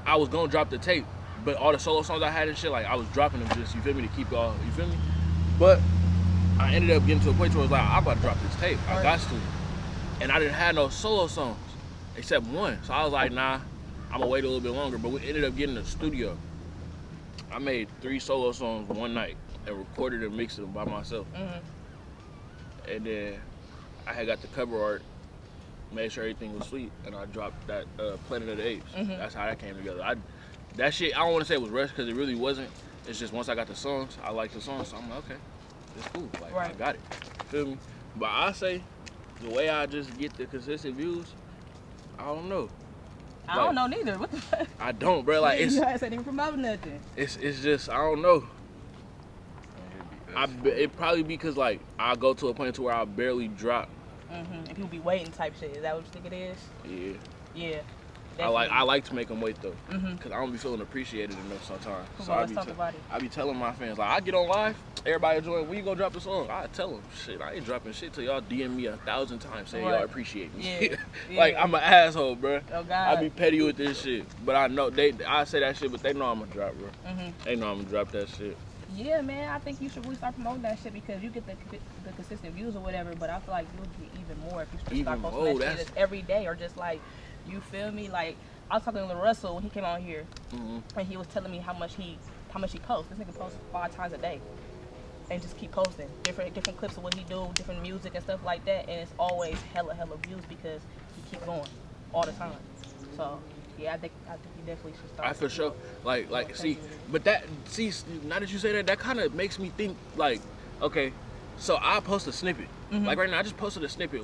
I was gonna drop the tape, but all the solo songs I had and shit, like I was dropping them just, you feel me, to keep y'all, you feel me? But I ended up getting to a point where I was like, I'm about to drop this tape. I got to. And I didn't have no solo songs, except one. So I was like, nah, I'm gonna wait a little bit longer. But we ended up getting to the studio. I made 3 solo songs one night and recorded and mixed them by myself. And then I had got the cover art, made sure everything was sweet, and I dropped that Planet of the Apes. That's how that came together. That shit, I don't want to say it was rushed because it really wasn't. It's just once I got the songs, I liked the songs, so I'm like, okay, it's cool. Like, I got it. Feel me? But I say, the way I just get the consistent views, I don't know. I don't know neither. What the fuck? I don't, bro. Like, it's... You guys ain't even promoting nothing. It's just, I don't know. It probably because like I go to a point to where I barely drop. And people be waiting type shit. Is that what you think it is? Yeah. Yeah. I like to make them wait though, cause I don't be feeling appreciated enough sometimes. So I be telling my fans like I get on live, everybody join. When you gonna drop the song? I tell them shit. I ain't dropping shit till y'all DM me 1,000 times saying y'all appreciate me. Like I'm an asshole, bro. Oh God. I be petty with this shit, but I know I say that shit, but they know I'm gonna drop, bro. They know I'm gonna drop that shit. Yeah, man, I think you should really start promoting that shit because you get the consistent views or whatever, but I feel like you'll get even more if you start posting that shit every day or just like, you feel me? Like, I was talking to Lil Russell when he came on here, and he was telling me how much he posts. This nigga posts 5 times a day and just keep posting different clips of what he do, different music and stuff like that, and it's always hella views because he keep going all the time. So yeah, I think you definitely should start. I for sure. Like see, but now that you say that kind of makes me think like, okay, so I post a snippet. Like right now, I just posted a snippet.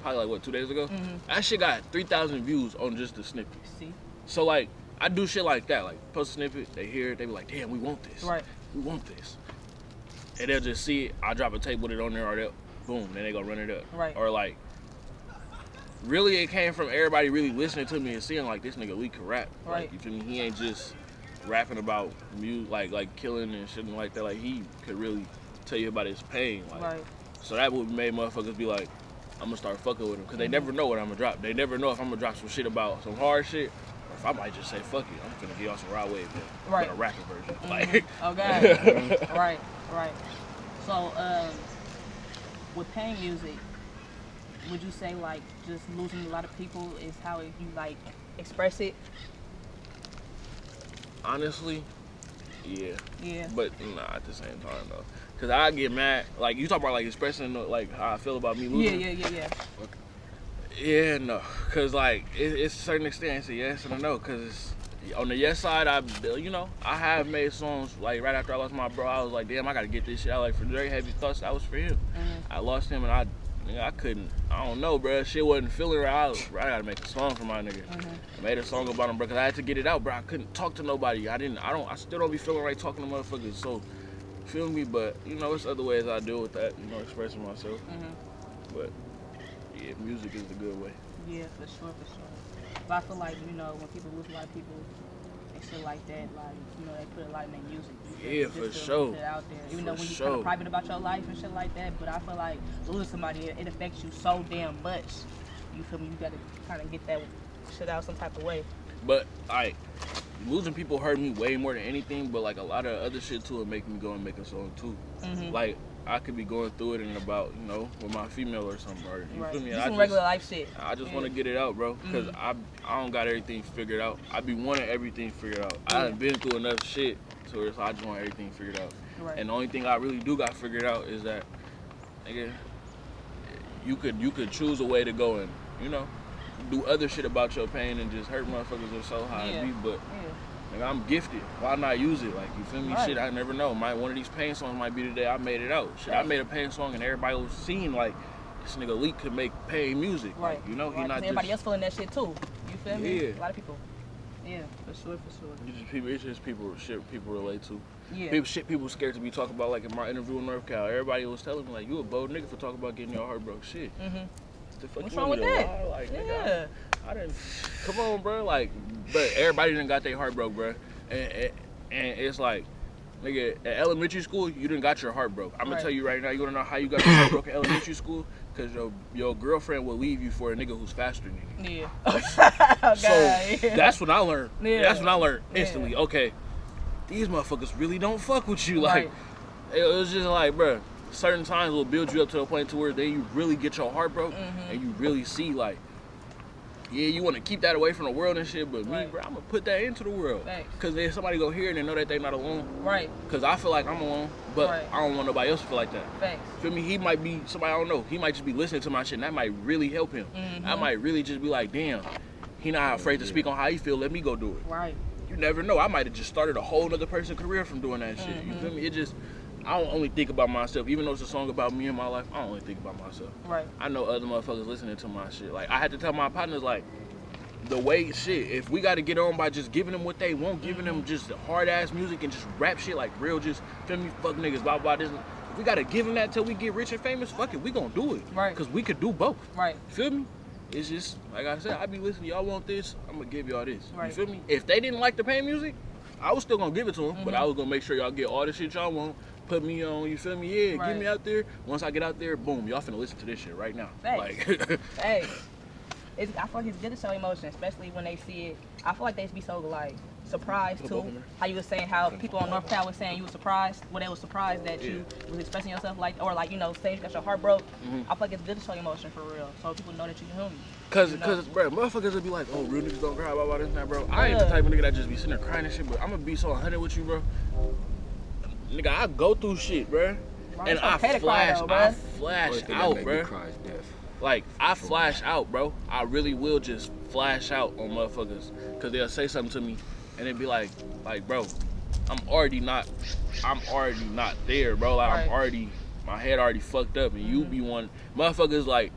Probably like 2 days ago. That shit got 3,000 views on just the snippet. See. So like I do shit like that. Like post a snippet, they hear it, they be like, damn, we want this. Right. We want this. And they'll just see it. I drop a tape with it on there, or they'll boom, then they go run it up. Right. Or like. Really, it came from everybody really listening to me and seeing like this nigga Leak can rap. Right. Like, you feel me? He ain't just rapping about music, like killing and shit like that. Like he could really tell you about his pain. Like, so that would made motherfuckers be like, I'm gonna start fucking with him because they never know what I'm gonna drop. They never know if I'm gonna drop some shit about some hard shit, or if I might just say fuck it, I'm gonna give y'all some raw wave, but a rapping version. Like, okay. Right. So, with paying music, would you say like just losing a lot of people is how you like express it? Honestly, yeah. Yeah. But nah, at the same time though, cause I get mad. Like you talk about like expressing like how I feel about me losing. Yeah. Yeah, no, cause like it's a certain extent it's a yes and a no. Cause on the yes side, I have made songs like right after I lost my bro. I was like, damn, I gotta get this shit out. Like for Dre, Heavy Thoughts, that was for him. I lost him and I couldn't. I don't know, bro. Shit wasn't feeling right. I gotta make a song for my nigga. I made a song about him, bro, cause I had to get it out, bro. I couldn't talk to nobody. I still don't be feeling right talking to motherfuckers. So, feel me? But it's other ways I deal with that. Expressing myself. But yeah, music is the good way. Yeah, for sure. But I feel like when people lose a lot of people and shit like that, like they put a lot in their music. Yeah, for sure. Put it out there. Even though when you're kind of private about your life and shit like that, but I feel like losing somebody, it affects you so damn much. You feel me? You gotta kind of get that shit out some type of way. But like losing people hurt me way more than anything. But like a lot of other shit too, it make me go and make a song too. Like I could be going through it and about with my female or something. Or, you feel me? Just some regular life shit. I just want to get it out, bro, because I don't got everything figured out. I be wanting everything figured out. I done been through enough shit. So I just want everything figured out. And the only thing I really do got figured out is that, nigga, you could choose a way to go and, do other shit about your pain and just hurt motherfuckers or so how it be. But nigga, I'm gifted. Why not use it? Like, you feel me? Shit, I never know. One of these pain songs might be the day I made it out. Shit, I made a pain song and everybody was seeing like this nigga Leak could make pain music. Like, he not just everybody else feeling that shit too. You feel me? A lot of people. Yeah, for sure. It's just people shit people relate to. Yeah. People scared to be talking about, like in my interview in North Cal. Everybody was telling me like, you a bold nigga for talking about getting your heart broke. Shit. The fuck What's you wrong want with me to that? lie? Like, Yeah. nigga, I didn't. Come on, bro. Like, but everybody done got their heart broke, bro. And it's like, nigga, at elementary school, you done got your heart broke. I'm gonna tell you right now, you wanna know how you got your heart broke at elementary school? Because your girlfriend will leave you for a nigga who's faster than you. Yeah. So that's what I learned. Yeah. That's what I learned instantly. Yeah. Okay, these motherfuckers really don't fuck with you. Like, it was just like, bro, certain times will build you up to a point to where then you really get your heart broke and you really see like, yeah, you want to keep that away from the world and shit, but me, bro, I'm going to put that into the world. Because then somebody go hear it and they know that they not alone. Right. Because I feel like I'm alone, but I don't want nobody else to feel like that. Thanks. Feel me? He might be somebody I don't know. He might just be listening to my shit and that might really help him. I might really just be like, damn, he not afraid to speak on how he feel. Let me go do it. Right. You never know. I might have just started a whole other person's career from doing that shit. You feel me? It just... I don't only think about myself. Even though it's a song about me and my life, I don't only think about myself. Right. I know other motherfuckers listening to my shit. Like, I had to tell my partners, like, the way, shit, if we got to get on by just giving them what they want, giving them just hard-ass music and just rap shit, like, real, just, feel me, fuck niggas, blah, blah, this. If we got to give them that till we get rich and famous, fuck it, we gonna do it. Right. Because we could do both. Right. Feel me? It's just, like I said, I be listening, y'all want this, I'm gonna give y'all this. Right. You feel me? If they didn't like the pain music, I was still gonna give it to them, but I was gonna make sure y'all get all the shit y'all want. Put me on, you feel me? Yeah, get me out there. Once I get out there, boom, y'all finna listen to this shit right now. Thanks. Like, hey, I feel like it's good to show emotion, especially when they see it. I feel like they be so like surprised too. How you was saying how people on North Cal was saying you were surprised, when they was surprised that you was expressing yourself like, or like, you know, saying you got your heart broke. I feel like it's good to show emotion for real, so people know that you human. Cause, bro, motherfuckers will be like, oh, real niggas don't cry about this and that, bro. I ain't the type of nigga that just be sitting there crying and shit, but I'm gonna be so 100 with you, bro. Nigga, I go through shit, bro, and I flash out, bro. Like, I flash out, bro. I really will just flash out on motherfuckers, cause they'll say something to me, and it be like, bro, I'm already not there, bro. Like, my head already fucked up, and you be one motherfuckers like.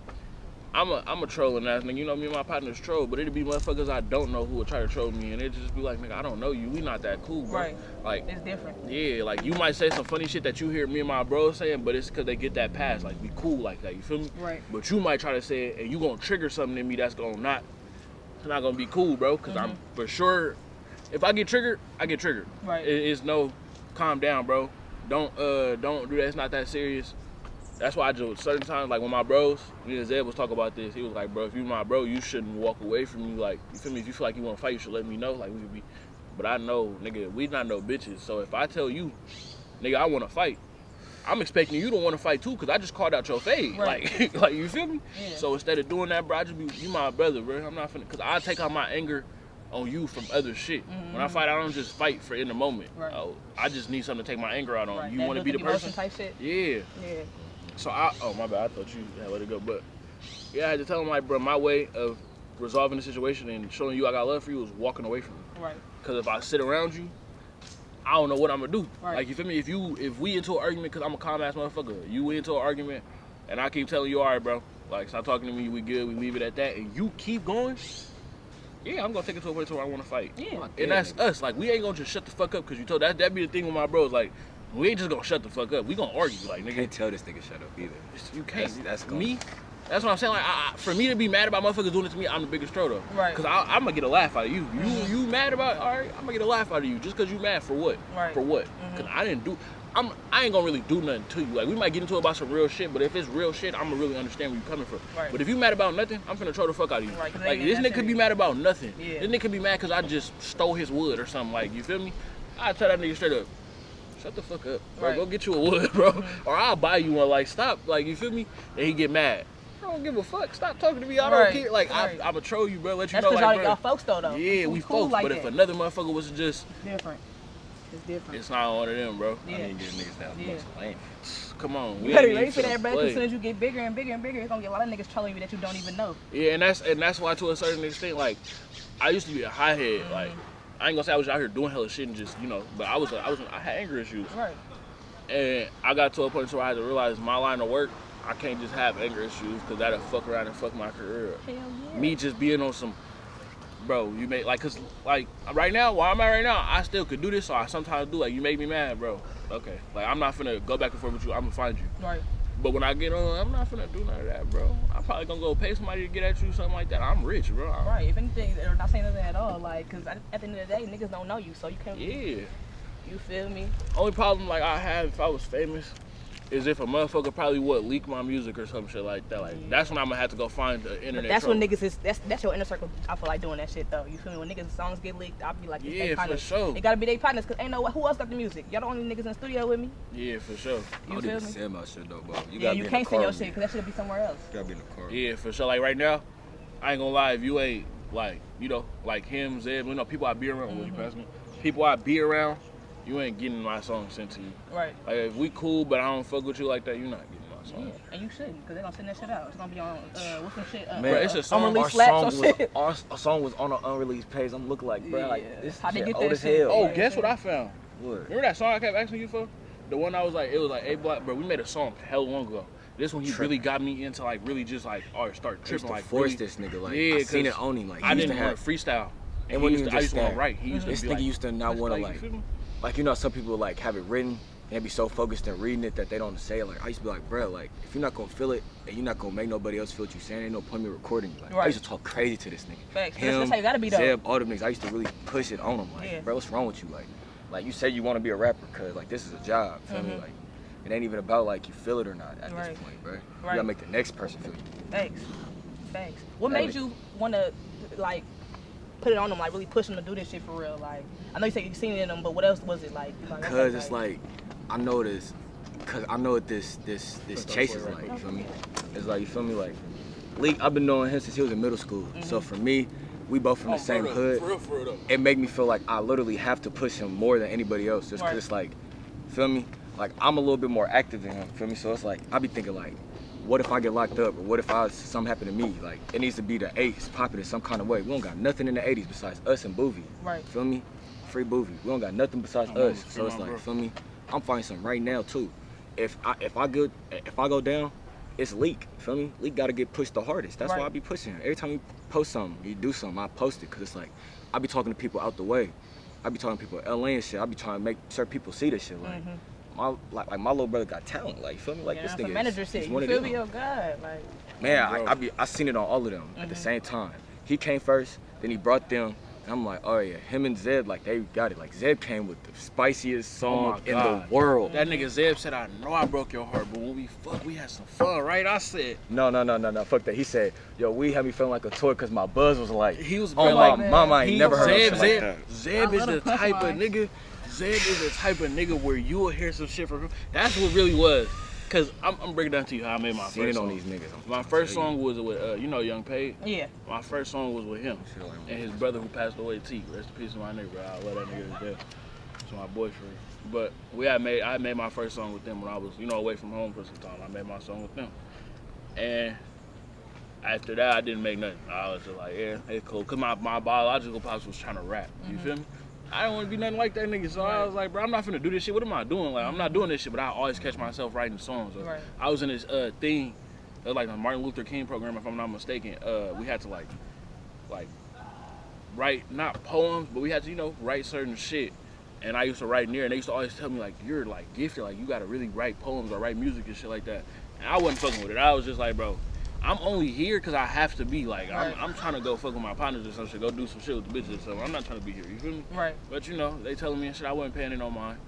I'm a trolling ass nigga. You know, me and my partners troll, but it'd be motherfuckers I don't know who would try to troll me, and it just be like, nigga, I don't know you. We not that cool, bro. Right. Like, it's different. Yeah, like, you might say some funny shit that you hear me and my bros saying, but it's because they get that pass. Like, we cool like that. You feel me? Right. But you might try to say it, and you gonna trigger something in me that's gonna it's not gonna be cool, bro. Cause I'm for sure, if I get triggered, I get triggered. Right. It's no, calm down, bro. Don't do that. It's not that serious. That's why I just, certain times, like when my bros, me and Zed was talking about this, he was like, bro, if you my bro, you shouldn't walk away from me. Like, you feel me? If you feel like you want to fight, you should let me know. Like, we could be, but I know, nigga, we not no bitches. So if I tell you, nigga, I want to fight, I'm expecting you to want to fight too, because I just called out your fade. Right. Like, you feel me? Yeah. So instead of doing that, bro, I just be, you my brother, bro. I'm not finna, because I take out my anger on you from other shit. When I fight, I don't just fight for in the moment. Right. I just need something to take my anger out on. Right. You want to be the person? Type shit? Yeah. Yeah. So oh my bad, I thought you had let it go, but yeah, I had to tell him, like, bro, my way of resolving the situation and showing you I got love for you was walking away from you. Right. Because if I sit around you, I don't know what I'm gonna do. Right. Like, you feel me? If we into an argument, because I'm a calm ass motherfucker, you into an argument, and I keep telling you, all right, bro, like, stop talking to me, we good, we leave it at that, and you keep going, yeah, I'm gonna take it to a point where I want to fight. Yeah. And that's us. Like, we ain't gonna just shut the fuck up because you told that be the thing with my bros, like. We ain't just gonna shut the fuck up. We gonna argue, like, nigga. You can't tell this nigga shut up either. You can't. That's me. That's what I'm saying. Like, for me to be mad about motherfuckers doing it to me, I'm the biggest troll, right? Because I'm gonna get a laugh out of you. You mad about it? All right, I'm gonna get a laugh out of you just because you mad for what? Right. For what? Because I didn't do. I ain't gonna really do nothing to you. Like, we might get into it about some real shit, but if it's real shit, I'm gonna really understand where you're coming from. Right. But if you mad about nothing, I'm finna troll the fuck out of you. Right, like, this nigga could be mad about nothing. Yeah. This nigga could be mad because I just stole his wood or something. Like, you feel me? I tell that nigga straight up. Shut the fuck up, bro. Right. Go get you a wood, bro. Or I'll buy you one. Like, stop. Like, you feel me? And he get mad. I don't give a fuck. Stop talking to me. I don't care. Like, I'ma troll you, bro. Let you know, like, bro. Y'all folks, though. Yeah, we cool folks. Like but that. If another motherfucker was just... Different. It's different. It's not one of them, bro. Yeah. I mean, these niggas now looks lame. Come on. We ain't for that, bro. As soon as you get bigger and bigger and bigger, it's gonna get a lot of niggas trolling you that you don't even know. Yeah, and that's why, to a certain extent, like, I used to be a hothead. Like, I ain't gonna say I was out here doing hella shit and just, you know, but I had anger issues. Right. And I got to a point where I had to realize my line of work, I can't just have anger issues because that'll fuck around and fuck my career up. Hell yeah. Me just being on some, bro, you make like, cause like right now, where I'm at right now, I still could do this, so I sometimes do. Like, you make me mad, bro. Okay, like I'm not finna go back and forth with you. I'm gonna find you. Right. But when I get on, I'm not finna do none of that, bro. I'm probably gonna go pay somebody to get at you, something like that. I'm rich, bro. Right. If anything, they're not saying nothing at all. Like, cause at the end of the day, niggas don't know you, so you can't. Yeah. You feel me? Only problem like I have if I was famous is if a motherfucker probably would leak my music or some shit like that. Like that's when I'm gonna have to go find the internet. But that's when niggas is that's your inner circle. I feel like doing that shit though. You feel me? When niggas songs get leaked, I'll be like, yeah, for sure. It gotta be their partners, cause ain't no who else got the music. Y'all the only niggas in the studio with me. Yeah, for sure. You feel me? Send my shit though, bro. You can't send your shit, cause that should be somewhere else. You gotta be in the car. Yeah, for sure. Like right now, I ain't gonna lie. If you ain't like, you know, like him, Zeb, you know, people I be around. Will you pass me? People I be around. You ain't getting my song sent to you. Right. Like if we cool, but I don't fuck with you like that, you're not getting my song. Yeah, and you shouldn't, cause they gonna send that shit out. It's gonna be on what's some shit. Man, bro, it's a song. Unreleased slaps or shit. Our song was on an unreleased page. I'm looking like, bro, like this How they shit get old that as shit? hell. Oh, Yeah, guess what I found? What? Remember that song I kept asking you for? The one I was like, it was like, hey, Black, bro, we made a song hell long ago. This one he really got me into like really just like, or start tripping like. Force really, this nigga like. yeah, I seen it on him like. I didn't want to freestyle. And I used to want to write. He used to this be nigga like, used to not want to like you know some people like have it written and they be so focused in reading it that they don't say it. Like I used to be like, bro, like if you're not gonna feel it and you're not gonna make nobody else feel what you saying, ain't no point in me recording you. Like I used to talk crazy to this nigga. Facts. Him, That's how you gotta be though. Zeb, all them niggas. I used to really push it on them. Like, bro, what's wrong with you? Like you say you want to be a rapper cause like this is a job. Feel me? Like it ain't even about like you feel it or not at this point, bro. You gotta make the next person feel you. Thanks. What made you wanna like put it on them, like really push them to do this shit for real? Like I know you said you seen it in them, but what else was it like? Cause it's like I know this, cause I know what this chase is like. You feel me? It's like you feel me, like Leak. I've been knowing him since he was in middle school. So for me, we both from the same hood. For real. It made me feel like I literally have to push him more than anybody else, just cause it's like, feel me? Like I'm a little bit more active than him. Feel me? So it's like I be thinking like, what if I get locked up, or what if something happen to me? Like it needs to be the 80s popping in some kind of way. We don't got nothing in the 80s besides us and Boovie. Right. Feel me? Free Boovie. We don't got nothing besides us. So it's like, feel me? I'm finding something right now too. If I go down, it's Leak. Feel me? Leak gotta get pushed the hardest. That's why I be pushing him. Every time you post something, you do something, I post it, cause it's like I be talking to people out the way. I be talking to people in LA and shit. I be trying to make sure people see this shit. Like my little brother got talent. Like feel me? Like this nigga. Manager said, you feel me? Oh God, like. Man, I seen it on all of them at the same time. He came first, then he brought them. And I'm like, oh yeah, him and Zeb, like they got it. Like Zeb came with the spiciest song in the world. That nigga Zeb said, I know I broke your heart, but when we fucked, we had some fun, right? I said, no, fuck that. He said, yo, we had me feeling like a toy because my buzz was like, he was oh like, my mama, I ain't never heard of like that. Zeb is the type of nigga. Zeb is the type of nigga where you will hear some shit from him. That's what really was. Cause I'm breaking down to you how I made my first song. On these niggas. My first song was with you know Young Paid. Yeah. My first song was with him and his brother who passed away, T. Rest in peace to my nigga, bro. I love that nigga to death. It's my boyfriend. But I made my first song with them when I was away from home for some time. I made my song with them, and after that I didn't make nothing. I was just like, yeah, it's cool. Cause my biological pops was trying to rap. You feel me? I don't want to be nothing like that nigga, so I was like, bro, I'm not finna do this shit. What am I doing? Like, I'm not doing this shit, but I always catch myself writing songs. So I was in this thing, like the Martin Luther King program, if I'm not mistaken. We had to like write, not poems, but we had to, write certain shit. And I used to write near, and they used to always tell me, like, you're like gifted, like you gotta really write poems or write music and shit like that. And I wasn't fucking with it. I was just like, bro, I'm only here because I have to be. Like, I'm trying to go fuck with my partners or some shit, go do some shit with the bitches or something. I'm not trying to be here, you feel me? Right. But, they telling me and shit, I wasn't paying it no mind.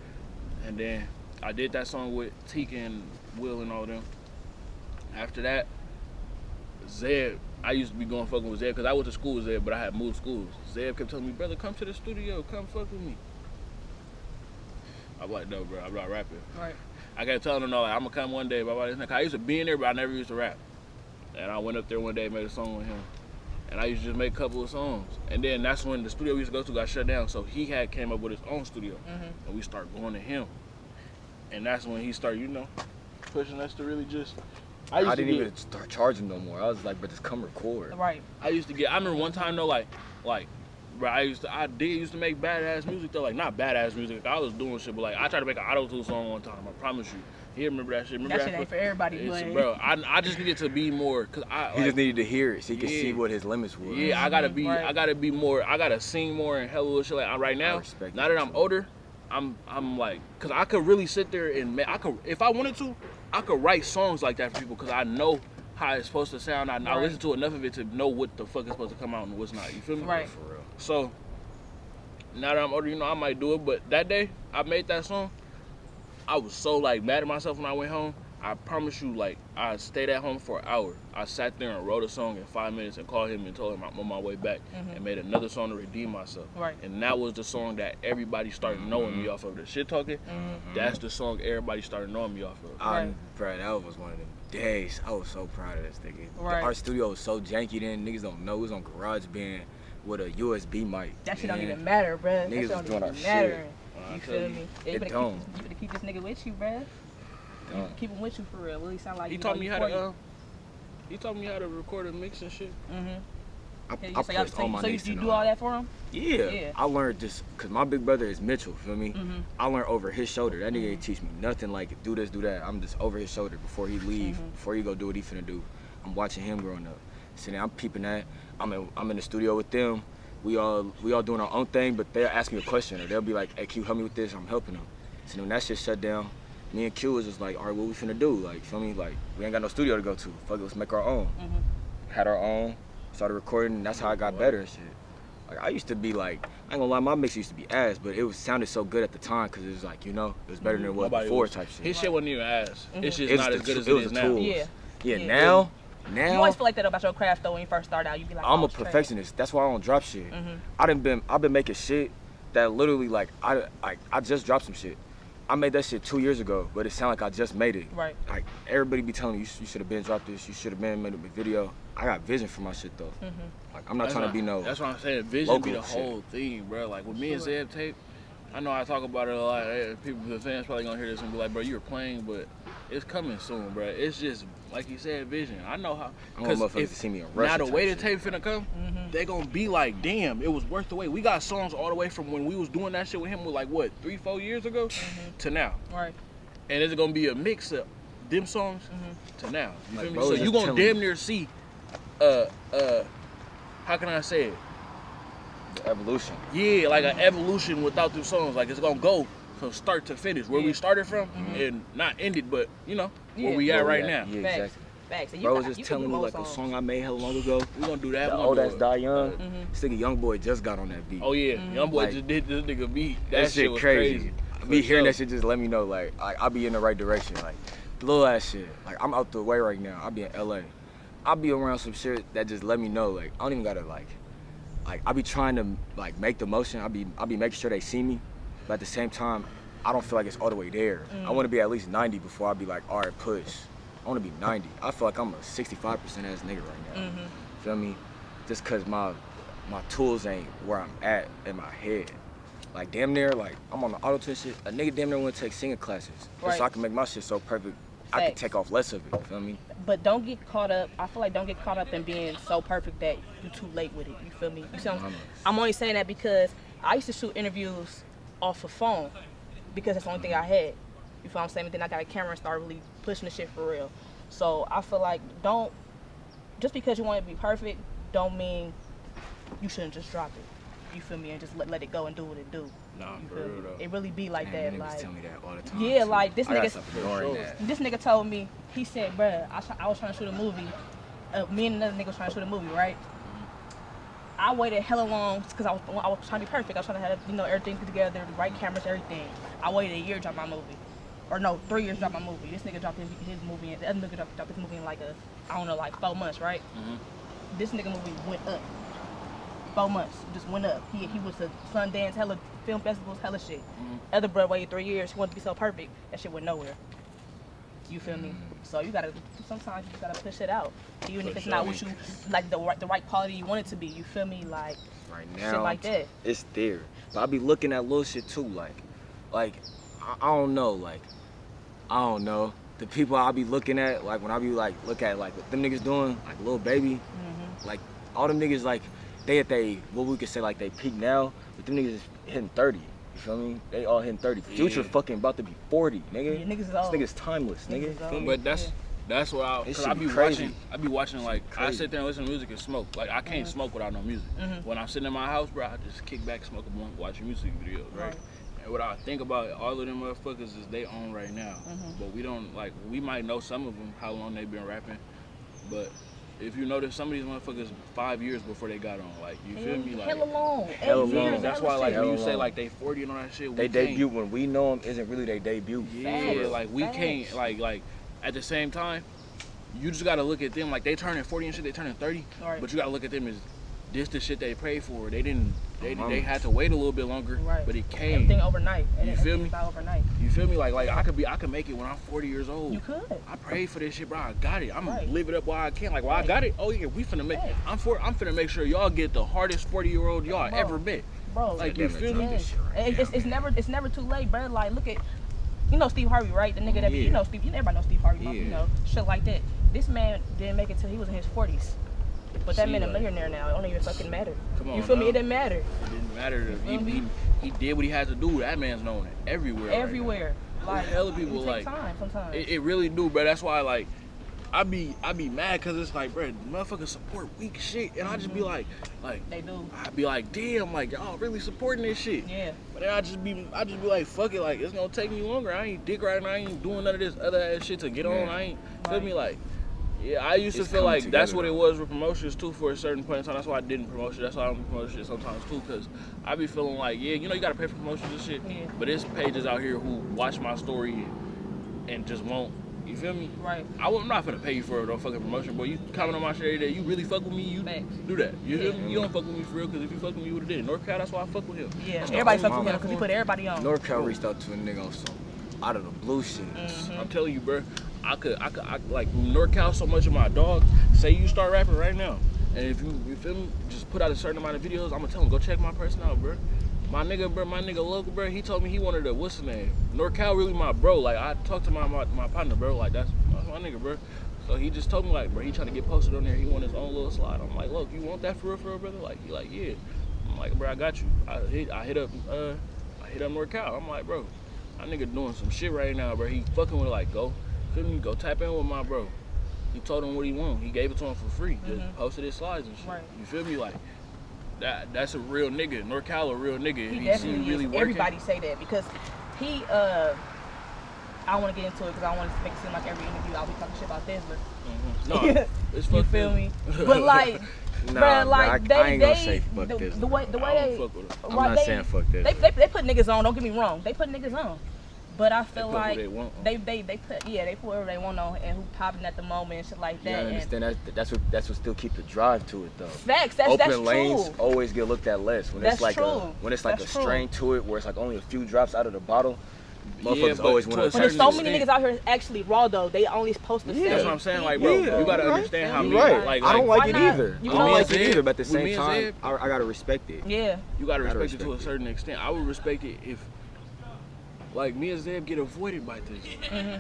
And then I did that song with Tika and Will and all them. After that, Zeb, I used to be going fucking with Zeb because I went to school with Zeb, but I had moved schools. Zeb kept telling me, brother, come to the studio, come fuck with me. I'm like, no, bro, I'm not rapping. Right. I kept telling him, no, like, I'm going to come one day, blah, blah, blah. I used to be in there, but I never used to rap. And I went up there one day and made a song with him. And I used to just make a couple of songs. And then that's when the studio we used to go to got shut down. So he had came up with his own studio. And we started going to him. And that's when he started, pushing us to really just... I didn't even start charging no more. I was like, bro, just come record. Right. I remember one time though, like, bro, I used to make badass music though. Like, not badass music. Like, I was doing shit, but like, I tried to make an auto-tune song one time. I promise you. He remember that shit. Remember that shit ain't for everybody, but bro. I just needed to be more, cause he just needed to hear it so he could see what his limits were. Yeah, I gotta be more. I gotta sing more and hella little shit like right now. Now that I'm older, I'm like, cause I could really sit there and if I wanted to, I could write songs like that for people, cause I know how it's supposed to sound. I listen to enough of it to know what the fuck is supposed to come out and what's not. You feel me? Right. For real. So now that I'm older, you know, I might do it. But that day I made that song, I was so like mad at myself when I went home. I promise you, like, I stayed at home for an hour. I sat there and wrote a song in 5 minutes and called him and told him I'm on my way back and made another song to redeem myself. Right. And that was the song that everybody started knowing me off of. The shit talking, that's the song everybody started knowing me off of. Bro, that was one of them days. I was so proud of this nigga. Right. Our studio was so janky then. Niggas don't know. It was on GarageBand with a USB mic. That shit don't even matter, bruh. Niggas that was doing our matter. shit. You feel me? Yeah, you better keep this nigga with you, bruh. Keep him with you for real. Really sound like he taught me how to. He taught me how to record and mix and shit. So you do all that for him? Yeah. I learned this because my big brother is Mitchell. Feel me? I learned over his shoulder. That nigga ain't teach me nothing like do this, do that. I'm just over his shoulder before he leave, before he go do what he finna do. I'm watching him growing up. So then I'm peeping that. I'm in the studio with them. We all doing our own thing, but they'll ask me a question or they'll be like, "Hey, Q, help me with this." I'm helping them. So then when that shit shut down, me and Q was just like, all right, what we finna do? Like, feel me? Like, we ain't got no studio to go to. Fuck it, let's make our own. Had our own, started recording, and that's how I got better and shit. Like, I used to be like, I ain't gonna lie, my mix used to be ass, but it sounded so good at the time because it was like, you know, it was better than it was before type shit. His shit wasn't even ass. It's just not as good as it is now. Yeah, now. You always feel like that about your craft though when you first start out. You be like, I'm a perfectionist. That's why I don't drop shit. I've been making shit that literally like I just dropped some shit. I made that shit 2 years ago, but it sounded like I just made it. Right. Like everybody be telling you should have been dropped this, you should have been made a video. I got vision for my shit though. Like I'm not trying to be no. That's what I'm saying. Vision be the whole thing, bro. Like with me and Zeb tape, I know I talk about it a lot. People, the fans probably gonna hear this and be like, bro, you were playing, but it's coming soon, bro. It's just like you said, vision. I know how. Cause if to see me in now the way the tape finna come, they gonna be like, damn, it was worth the wait. We got songs all the way from when we was doing that shit with him, like what, 3-4 years ago, to now. Right. And it's gonna be a mix of them songs to now. You feel me? So you gonna damn near see, how can I say it? The evolution. Yeah, like an evolution without them songs. Like it's gonna go from start to finish, where we started from, and not ended, but you know where we at right now. Yeah, exactly. Facts. Bro was just telling me like a song I made hella long ago. We gonna do that. The old ass Die Young. This nigga Young Boy just got on that beat. Oh yeah, Young Boy just did this nigga beat. That shit was crazy. Me hearing that shit just let me know like I'll be in the right direction. Like little ass shit. Like I'm out the way right now. I'll be in LA. I'll be around some shit that just let me know like I don't even gotta like I be trying to like make the motion. I be making sure they see me, but at the same time, I don't feel like it's all the way there. I want to be at least 90 before I be like, all right, push. I want to be 90. I feel like I'm a 65% ass nigga right now. Feel me? Just cause my tools ain't where I'm at in my head. Like damn near, like I'm on the auto-tune shit. A nigga damn near want to take singing classes, just so I can make my shit so perfect. I can take off less of it. Feel me? But don't get caught up. I feel like don't get caught up in being so perfect that you're too late with it. You feel me? You see what I'm only saying that because I used to shoot interviews off of phone because that's the only thing I had. You feel what I'm saying? But then I got a camera and started really pushing the shit for real. So I feel like just because you want to be perfect, don't mean you shouldn't just drop it. You feel me? And just let it go and do what it do. Nah, for real though. It really be like that. Like, tell me that all the time. Yeah, like this this nigga told me, he said, bruh, I was trying to shoot a movie. Me and another nigga was trying to shoot a movie, right? I waited hella long because I was trying to be perfect. I was trying to have everything put together, the right cameras, everything. I waited a year to drop my movie. Or no, 3 years to drop my movie. This nigga dropped his movie, and the other nigga dropped his movie in like 4 months, right? This nigga movie went up. 4 months, just went up. He was to Sundance, hella film festivals, hella shit. Other bro waited 3 years. He wanted to be so perfect. That shit went nowhere. You feel me? So sometimes you gotta push it out, even if it's not what you like the right quality you want it to be. You feel me? Like right now, shit like that. It's there, but I be looking at little shit too. Like I don't know. Like I don't know. The people I be looking at, like when I be like look at like what them niggas doing, like Lil Baby, like all them niggas like they at what we could say like they peak now, but them niggas is hitting 30. You feel me? They all hitting 30. Future fucking about to be 40, nigga. Yeah, niggas is old. This nigga's timeless, nigga. Feel me? But that's what I be watching like I sit there and listen to music and smoke. Like I can't smoke without no music. When I'm sitting in my house, bro, I just kick back, smoke a blunt, watching music videos, right? And what I think about all of them motherfuckers is they own right now. But we don't like we might know some of them how long they've been rapping, but if you notice, some of these motherfuckers 5 years before they got on, like you feel me, like hella long. That's why like when you say like they 40 and all that shit, they debut when we know them isn't really their debut. Yeah, like we can't like at the same time, you just gotta look at them like they turning 40 and shit, they turning 30, but you gotta look at them as this the shit they prayed for. They didn't. They had to wait a little bit longer, but it came. Everything overnight. You feel me? Overnight. You feel me? Like I could make it when I'm 40 years old. You could. I prayed for this shit, bro. I got it. I'm gonna live it up while I can. Like while I got it. Oh yeah, we finna make. I'm finna make sure y'all get the hardest 40-year-old y'all ever met. Bro, like you feel me? It's never too late, bro. Like look at, you know Steve Harvey, right? The nigga that be, you know Steve. Everybody knows Steve Harvey. You know shit like that. This man didn't make it till he was in his 40s. But that man a millionaire now. It don't even fucking matter. Come on, you feel me? It didn't matter. It didn't matter. He did what he had to do. That man's known everywhere. Everywhere. Right, like hella people like. Time sometimes. It really do, bro. That's why like. I be mad because it's like, bro, motherfuckers support weak shit, and I just be like they do. I be like, damn, like y'all really supporting this shit. Yeah. But then I just be like, fuck it, like it's gonna take me longer. I ain't dick riding, I ain't doing none of this other ass shit to get on. I ain't feel me like. Yeah, I used to feel like that's what it was with promotions too for a certain point in time. That's why I didn't promote shit. That's why I don't promote shit sometimes too, because I be feeling like, yeah, you know, you gotta pay for promotions and shit. Yeah. But there's pages out here who watch my story and just won't. You feel me? Right. I'm not finna pay you for no fucking promotion, boy. You comment on my shit every day. You really fuck with me, you do that. You feel me? You don't fuck with me for real, because if you fuck with me, you would've did it. NorCal, that's why I fuck with him. Yeah, everybody fuck with him because he put everybody on. NorCal reached out to a nigga on some out of the blue shit. I'm telling you, bro. I like NorCal so much of my dog. Say you start rapping right now, and if you feel me, just put out a certain amount of videos. I'm gonna tell him go check my person out, bro. My nigga local, bro. He told me he wanted a what's the name? NorCal really my bro. Like I talked to my partner, bro. Like that's my nigga, bro. So he just told me like, bro, he trying to get posted on there. He want his own little slide. I'm like, look, you want that for real, brother? Like he like yeah. I'm like, bro, I got you. I hit up NorCal. I'm like, bro, my nigga doing some shit right now, bro. He fucking with like go. Feel me? Go tap in with my bro. He told him what he want. He gave it to him for free. Just posted his slides and shit. Right. You feel me? Like that's a real nigga. NorCal a real nigga. He definitely really working. Everybody say that because he I don't want to get into it because I don't want to make it seem like every interview I'll be talking shit about Thizzler. No, it's you feel me? But like, nah, bruh, like I ain't gonna say fuck this. The way they, I'm not saying fuck this. They put niggas on. Don't get me wrong. They put niggas on. But I feel like they put whoever they want on and who popping at the moment and shit like that. Yeah, I understand that's what still keep the drive to it though. Facts, that's open lanes always get looked at less when it's like a strain to it where it's like only a few drops out of the bottle. Motherfuckers always want to. But there's so many niggas out here actually raw though. They only supposed to say. That's what I'm saying. Like, bro, you gotta understand how. Like, I don't like it either. I don't like it either. But at the same time, I gotta respect it. Yeah. You gotta respect it to a certain extent. I would respect it if. Like, me and Zeb get avoided by this.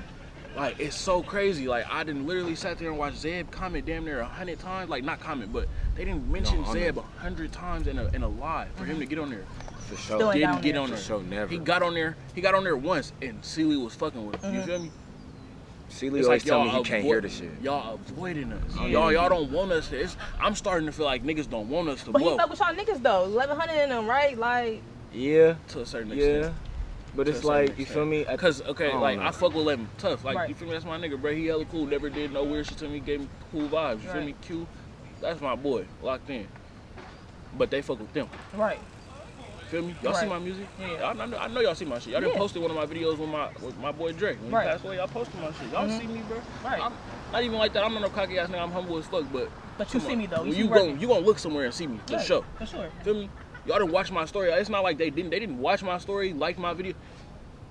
Like, it's so crazy. Like, I done literally sat there and watched Zeb comment damn near 100 times. Like, not comment, but they didn't mention Zeb 100 times in a live for him to get on there. For sure. Didn't get on there. For sure, never. He got on there once, and Celie was fucking with him. You feel me? Celie always tell me he can't hear the shit. Y'all avoiding us. Y'all don't want us to. I'm starting to feel like niggas don't want us to blow. But he fuck with y'all niggas, though. 1,100 in them, right? Like... Yeah. To a certain extent. Yeah. But it's like, you feel me? Cause I fuck with Levin tough. Like you feel me? That's my nigga, bro. He hella cool. Never did no weird shit to me. Gave me cool vibes. You feel me? Q. That's my boy. Locked in. But they fuck with them. Right. Feel me? Y'all see my music? Yeah. I know y'all see my shit. Y'all done posted one of my videos with my boy Drake. When he passed away, y'all posted my shit. Y'all see me, bro. Right. I'm not even like that. I'm not no cocky ass nigga. I'm humble as fuck. But you see me though. You gonna look somewhere and see me for sure. For sure. Feel me? Y'all didn't watch my story. It's not like they didn't watch my story, like my video.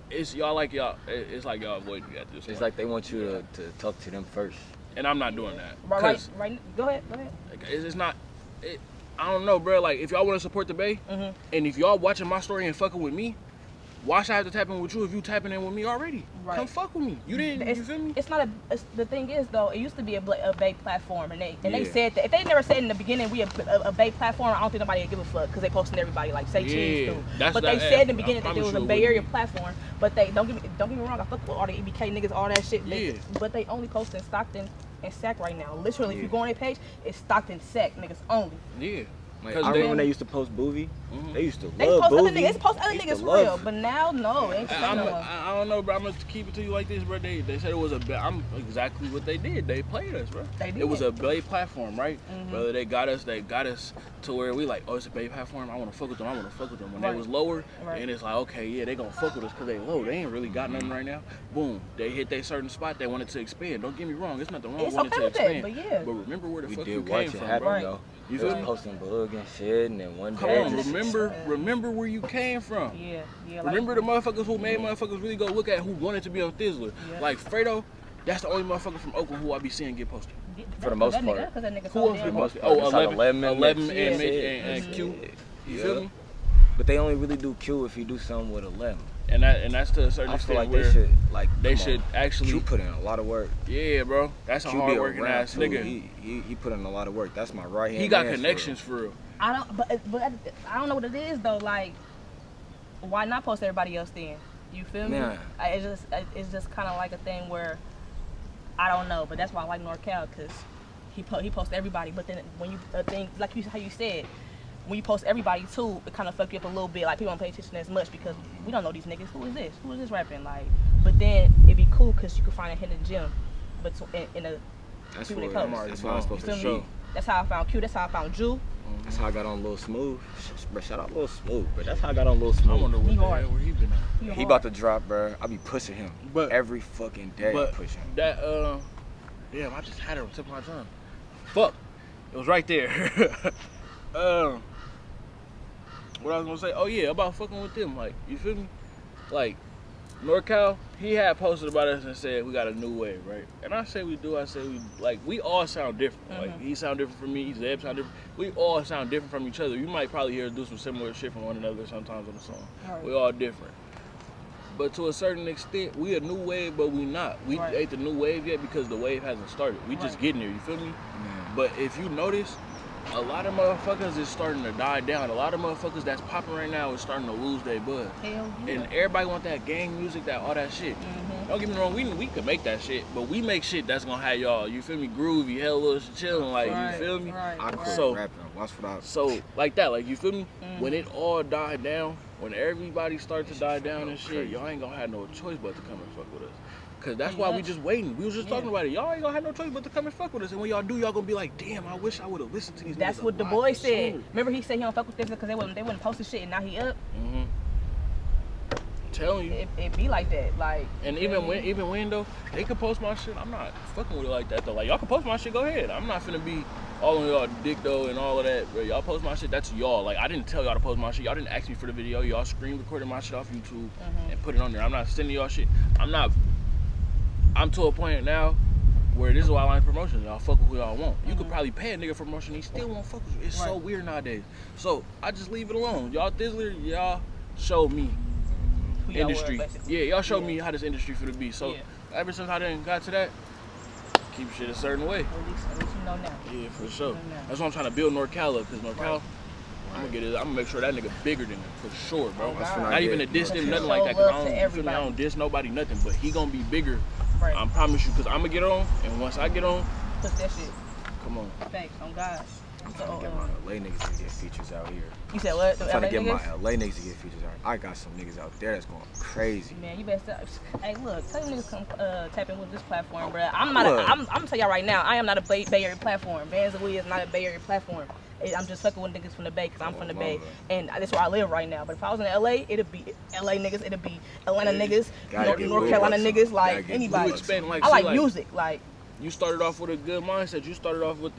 It's y'all like y'all. It's like y'all avoid me at this. It's like they want you to talk to them first. And I'm not doing that. Right. Go ahead. It's not. I don't know, bro. Like if y'all want to support the Bay, and if y'all watching my story and fucking with me, Why should I have to tap in with you if you tapping in with me already? Right. Come fuck with me. You didn't. You feel me? It's not the thing is though, it used to be a Bay platform, and they said that if they never said in the beginning we a Bay platform, I don't think nobody would give a fuck because they posting everybody like say cheese too. But they said in the beginning that there was a Bay Area platform. But they don't get me wrong, I fuck with all the EBK niggas, all that shit. But they only post in Stockton and Sac right now. Literally, if you go on their page, it's Stockton Sac niggas only. Yeah. Like, I remember when they used to post Boovie. They used to love Boovie. They post other niggas for real, but now no. Ain't I don't know, bro. I'm gonna keep it to you like this, bro. They said it was I'm exactly what they did. They played us, bro. They did. It was a Bay platform, right? Brother, they got us to where we like, oh, it's a Bay platform. I wanna fuck with them. When they was lower, and it's like, okay, yeah, they gonna fuck with us because they low. They ain't really got nothing right now. Boom, they hit their certain spot. They wanted to expand. Don't get me wrong, it's nothing wrong with wanting to expand. But remember where the fuck you came from, bro. You feel me? Posting Bug and shit, and then one day. Come on, remember where you came from. Yeah. Remember the motherfuckers who made motherfuckers really go look at who wanted to be on Thizzler. Like Fredo, that's the only motherfucker from Oakland who I be seeing get posted. For the most part. Who else be posted? Oh, 11 and Q. You feel me? But they only really do Q if you do something with 11. And that's to a certain extent like where they should actually. Q put in a lot of work. Yeah, bro. That's a hard working ass nigga. He put in a lot of work. That's my right hand. He got connections for real. I don't know what it is though. Like, why not post everybody else then? You feel me? It's just kind of like a thing where I don't know. But that's why I like NorCal because he posts everybody. But then when you like how you said. When you post everybody too, it kind of fuck you up a little bit. Like people don't pay attention as much because we don't know these niggas. Who is this? Who is this rapping? Like, but then it'd be cool because you can find a hidden gem, but in a that's what I'm supposed to show. That's how I found Q. That's how I found Ju. That's how I got on Lil Smooth. Bro, shout out Lil Smooth, but that's how I got on Lil Smooth. I wonder where he been at. He about to drop, bro. I be pushing him every fucking day. Pushing him. That damn, I just had it on the tip of my tongue. Fuck, it was right there. What I was gonna say, oh yeah, about fucking with them, like, you feel me? Like, NorCal, he had posted about us and said we got a new wave, right? And I say we do, we all sound different. Like, he sound different from me, Zeb sound different. We all sound different from each other. You might probably hear us do some similar shit from one another sometimes on the song. Right. We all different. But to a certain extent, we a new wave, but we not. We ain't the new wave yet because the wave hasn't started. We just getting there, you feel me? But if you notice, a lot of motherfuckers is starting to die down. A lot of motherfuckers that's popping right now is starting to lose their buzz. Hell yeah. And everybody want that gang music, all that shit. Don't get me wrong, we could make that shit, but we make shit that's gonna have y'all, you feel me, groovy, hella chilling, like, you feel me? I quit rapping. Watch what I... So, like that, like, you feel me? When it all died down, when everybody starts to die down and shit, y'all ain't gonna have no choice but to come and fuck with us. Cause that's why we just waiting. We was just talking about it. Y'all ain't gonna have no choice but to come and fuck with us. And when y'all do, y'all gonna be like, damn, I wish I would have listened to these. That's what the boy said. Remember he said he don't fuck with this because they wouldn't post the shit, and now he up. Telling you, it be like that. Like, and even when though, they could post my shit. I'm not fucking with it like that though. Like, y'all can post my shit. Go ahead. I'm not finna be all on y'all dick though and all of that. Bro, y'all post my shit. That's y'all. Like, I didn't tell y'all to post my shit. Y'all didn't ask me for the video. Y'all screen recorded my shit off YouTube and put it on there. I'm not sending y'all shit. I'm to a point now where this is why I like promotions. Y'all fuck with who y'all want. You could probably pay a nigga for promotion. He still won't fuck with you. It's so weird nowadays. So I just leave it alone. Y'all Thizzler, y'all show me industry. Y'all show me how this industry finna be. So ever since I done got to that, keep shit a certain way. At least you know now. Yeah, for sure. That's why I'm trying to build NorCal up, because NorCal, I'm gonna make sure that nigga bigger than him, for sure, bro. Not even a diss him, nothing like that, because I don't diss nobody, nothing, but he gonna be bigger. I promise you, because I'm gonna get on, and once I get on, push that shit. Come on. Thanks, on God. I'm trying to get my LA niggas to get features out here. You said what? I'm trying to get my LA niggas to get features out here. I got some niggas out there that's going crazy. Man, you better stop. Hey, look, tell them niggas come tap in with this platform, bro. I'm gonna tell y'all right now, I am not a Bay Area platform. VANSNWEED is not a Bay Area platform. I'm just fucking with niggas from the Bay because I'm from the Bay, and that's where I live right now. But if I was in LA, it'd be LA niggas, it'd be Atlanta niggas, North Carolina niggas, like anybody. I like music, like. You started off with a good mindset. You started off with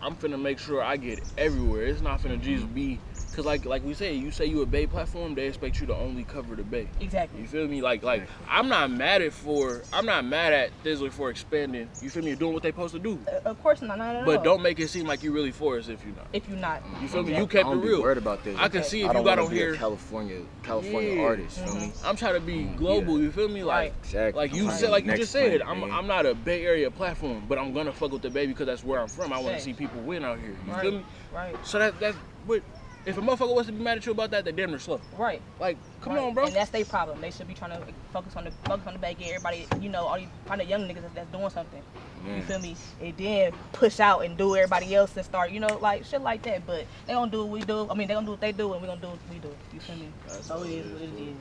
I'm finna make sure I get everywhere. It's not finna just be, cause like we said, you say you a Bay platform, they expect you to only cover the Bay. Exactly. You feel me? Like I'm not mad at Thizzler for expanding. You feel me? Doing what they supposed to do. Of course not at all. But don't make it seem like you really for us if you're not. If you're not. You feel me? You kept it real. Worried about this. I can see if I you got on here. California artist. Feel me? I'm trying to be global. You feel me? Like exactly. Like you said, like you just said, I'm not a Bay Area platform, but I'm gonna fuck with the Bay because that's where I'm from. I want to see people win out here. You feel me? Right. So that's what. If a motherfucker wants to be mad at you about that, they damn near slow. Right. Like, come on, bro. And that's their problem. They should be trying to focus on the Bay, get everybody, you know, all these kind of young niggas that's doing something. You feel me? And then push out and do everybody else and start, you know, like shit like that. But they don't do what we do. I mean, they don't do what they do, and we gonna do what we do. You feel me? So it is what it is.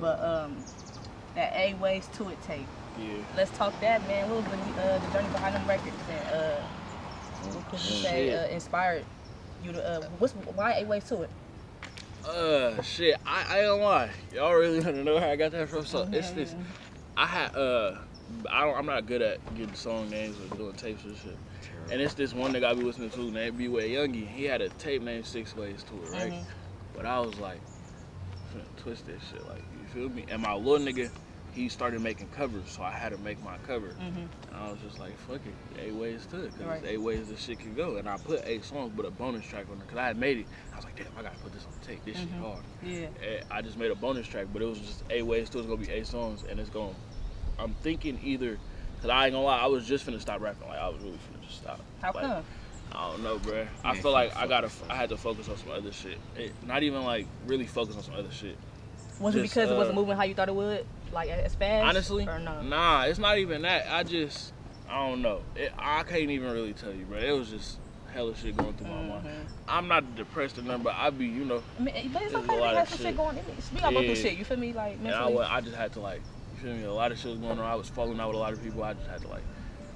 But that A Ways to It tape. Yeah. Let's talk that, man. What was the journey behind them records? And what could you say inspired you to why A Ways to It? Shit, I ain't gonna lie. Y'all really wanna know how I got that from? So it's this. I had I'm not good at getting song names or doing tapes and shit. And it's this one nigga I be listening to named B-Way Youngie. He had a tape named 6 Ways to It, right? But I was like, I'm finna twist this shit, like, you feel me? And my little nigga, he started making covers, so I had to make my cover. And I was just like, fuck it, 8 ways to it, because 8 ways this shit can go. And I put 8 songs, but a bonus track on it, because I had made it. I was like, damn, I gotta put this on tape, this shit hard. Yeah. And I just made a bonus track, but it was just 8 ways to it. It's gonna be 8 songs, and it's going, I'm thinking either, because I ain't gonna lie, I was just finna stop rapping, like, I was really finna just stop. How come? I don't know, bruh. I feel like I had to focus on some other shit. Not even like really focus on some other shit. Was it because it wasn't moving how you thought it would? Like as fast? Honestly, or no? Nah, it's not even that. I don't know. I can't even really tell you, bro. It was just hella shit going through my mind. I'm not depressed or nothing, but I be, you know. I mean, but it's okay to have some shit going in it. We all go through shit, you feel me? Like mentally. And I just had to like, you feel me? A lot of shit was going on. I was falling out with a lot of people. I just had to like,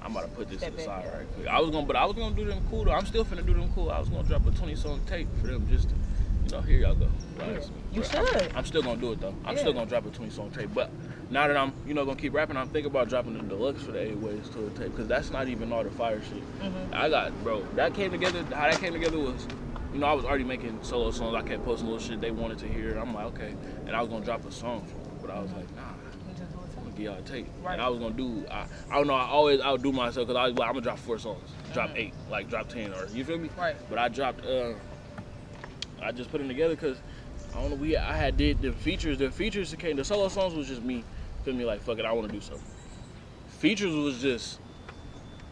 I'm about to put this to the side right quick. I was gonna do them cool though. I'm still finna do them cool. I was gonna drop a 20-song tape for them just to, you know, here y'all go. You should. I'm still gonna do it though. I'm still gonna drop a 20-song tape. But now that I'm, you know, gonna keep rapping, I'm thinking about dropping the deluxe for the 8 ways to a tape, because that's not even all the fire shit. I got, bro, that came together. How that came together was, you know, I was already making solo songs. I kept posting little shit they wanted to hear. I'm like, okay, and I was gonna drop a song for them, but I was like, nah. Y'all take. Right. And I was gonna do, I don't know, I always outdo myself, because I was like, I'm gonna drop 4 songs, drop 8, like drop 10, or you feel me? Right. But I dropped, I just put them together because I don't know, I had did the features came, the solo songs was just me, feel me, like fuck it, I wanna do something. Features was just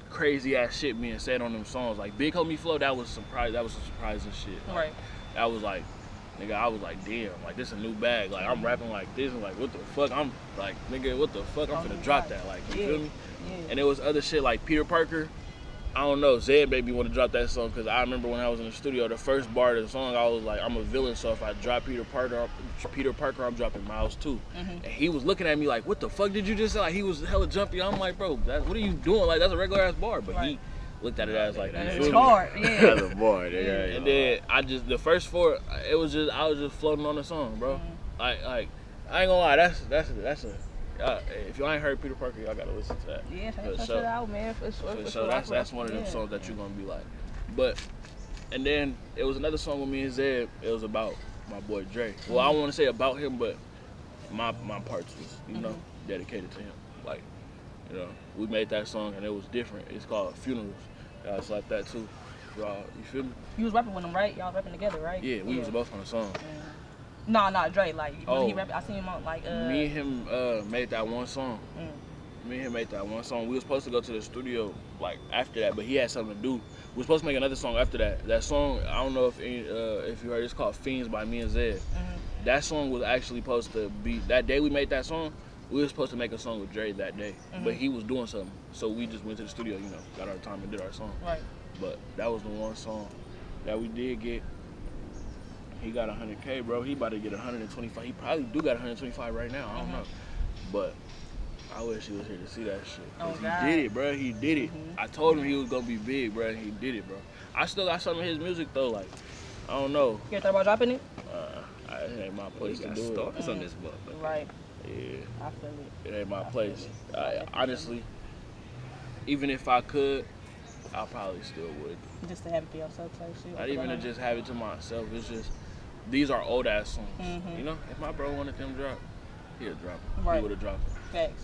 crazy ass shit being said on them songs, like Big Homie Flow, that was some surprising shit. Right. That was like, nigga, I was like, damn, like this a new bag. Like I'm rapping like this and like what the fuck? I'm like, nigga, what the fuck? I'm finna drop that. Like, you feel me? Yeah. And there was other shit like Peter Parker. I don't know, Zed made me want to drop that song, because I remember when I was in the studio, the first bar of the song, I was like, I'm a villain, so if I drop Peter Parker, I'm dropping Miles too. And he was looking at me like, what the fuck did you just say? Like he was hella jumpy. I'm like, bro, what are you doing? Like that's a regular ass bar, but he looked at it as like, it's hard, yeah. That's a bar, and then the first 4, I was just floating on the song, bro. Like I ain't gonna lie, that's a. If y'all ain't heard Peter Parker, y'all gotta listen to that. Yeah, check it out, man. For sure. That's one of them songs that you're gonna be like. But and then it was another song with me and Zed. It was about my boy Dre. Well, I don't want to say about him, but my parts was, you know, dedicated to him. Like, you know, we made that song and it was different. It's called Funerals. It's like that too. You feel me? You was rapping with him, right? Y'all rapping together, right? Yeah, we was both on the song. No, not Dre. Like, he rapping, I seen him on like. Me and him made that one song. Me and him made that one song. We were supposed to go to the studio like after that, but he had something to do. We were supposed to make another song after that. That song, I don't know if you heard, it's called Fiends by me and Zed. That song was actually supposed to be, that day we made that song, we were supposed to make a song with Dre that day, but he was doing something. So we just went to the studio, you know, got our time and did our song. Right. But that was the one song that we did get. He got 100K, bro. He about to get 125. He probably do got 125 right now. I don't know. But I wish he was here to see that shit. Cause he did it, bro. He did it. I told him he was gonna be big, bro, and he did it, bro. I still got some of his music though. Like, I don't know. You thought about dropping it? It ain't my place to do it. It's on this motherfucker. Right. Yeah. I feel it. It ain't my place. Honestly, even if I could, I probably still would. Just to have it to yourself type shit. Not even to just have it to myself. It's just, these are old ass songs. You know, if my bro wanted them drop, he'd drop them. Right. He would have dropped them. Facts.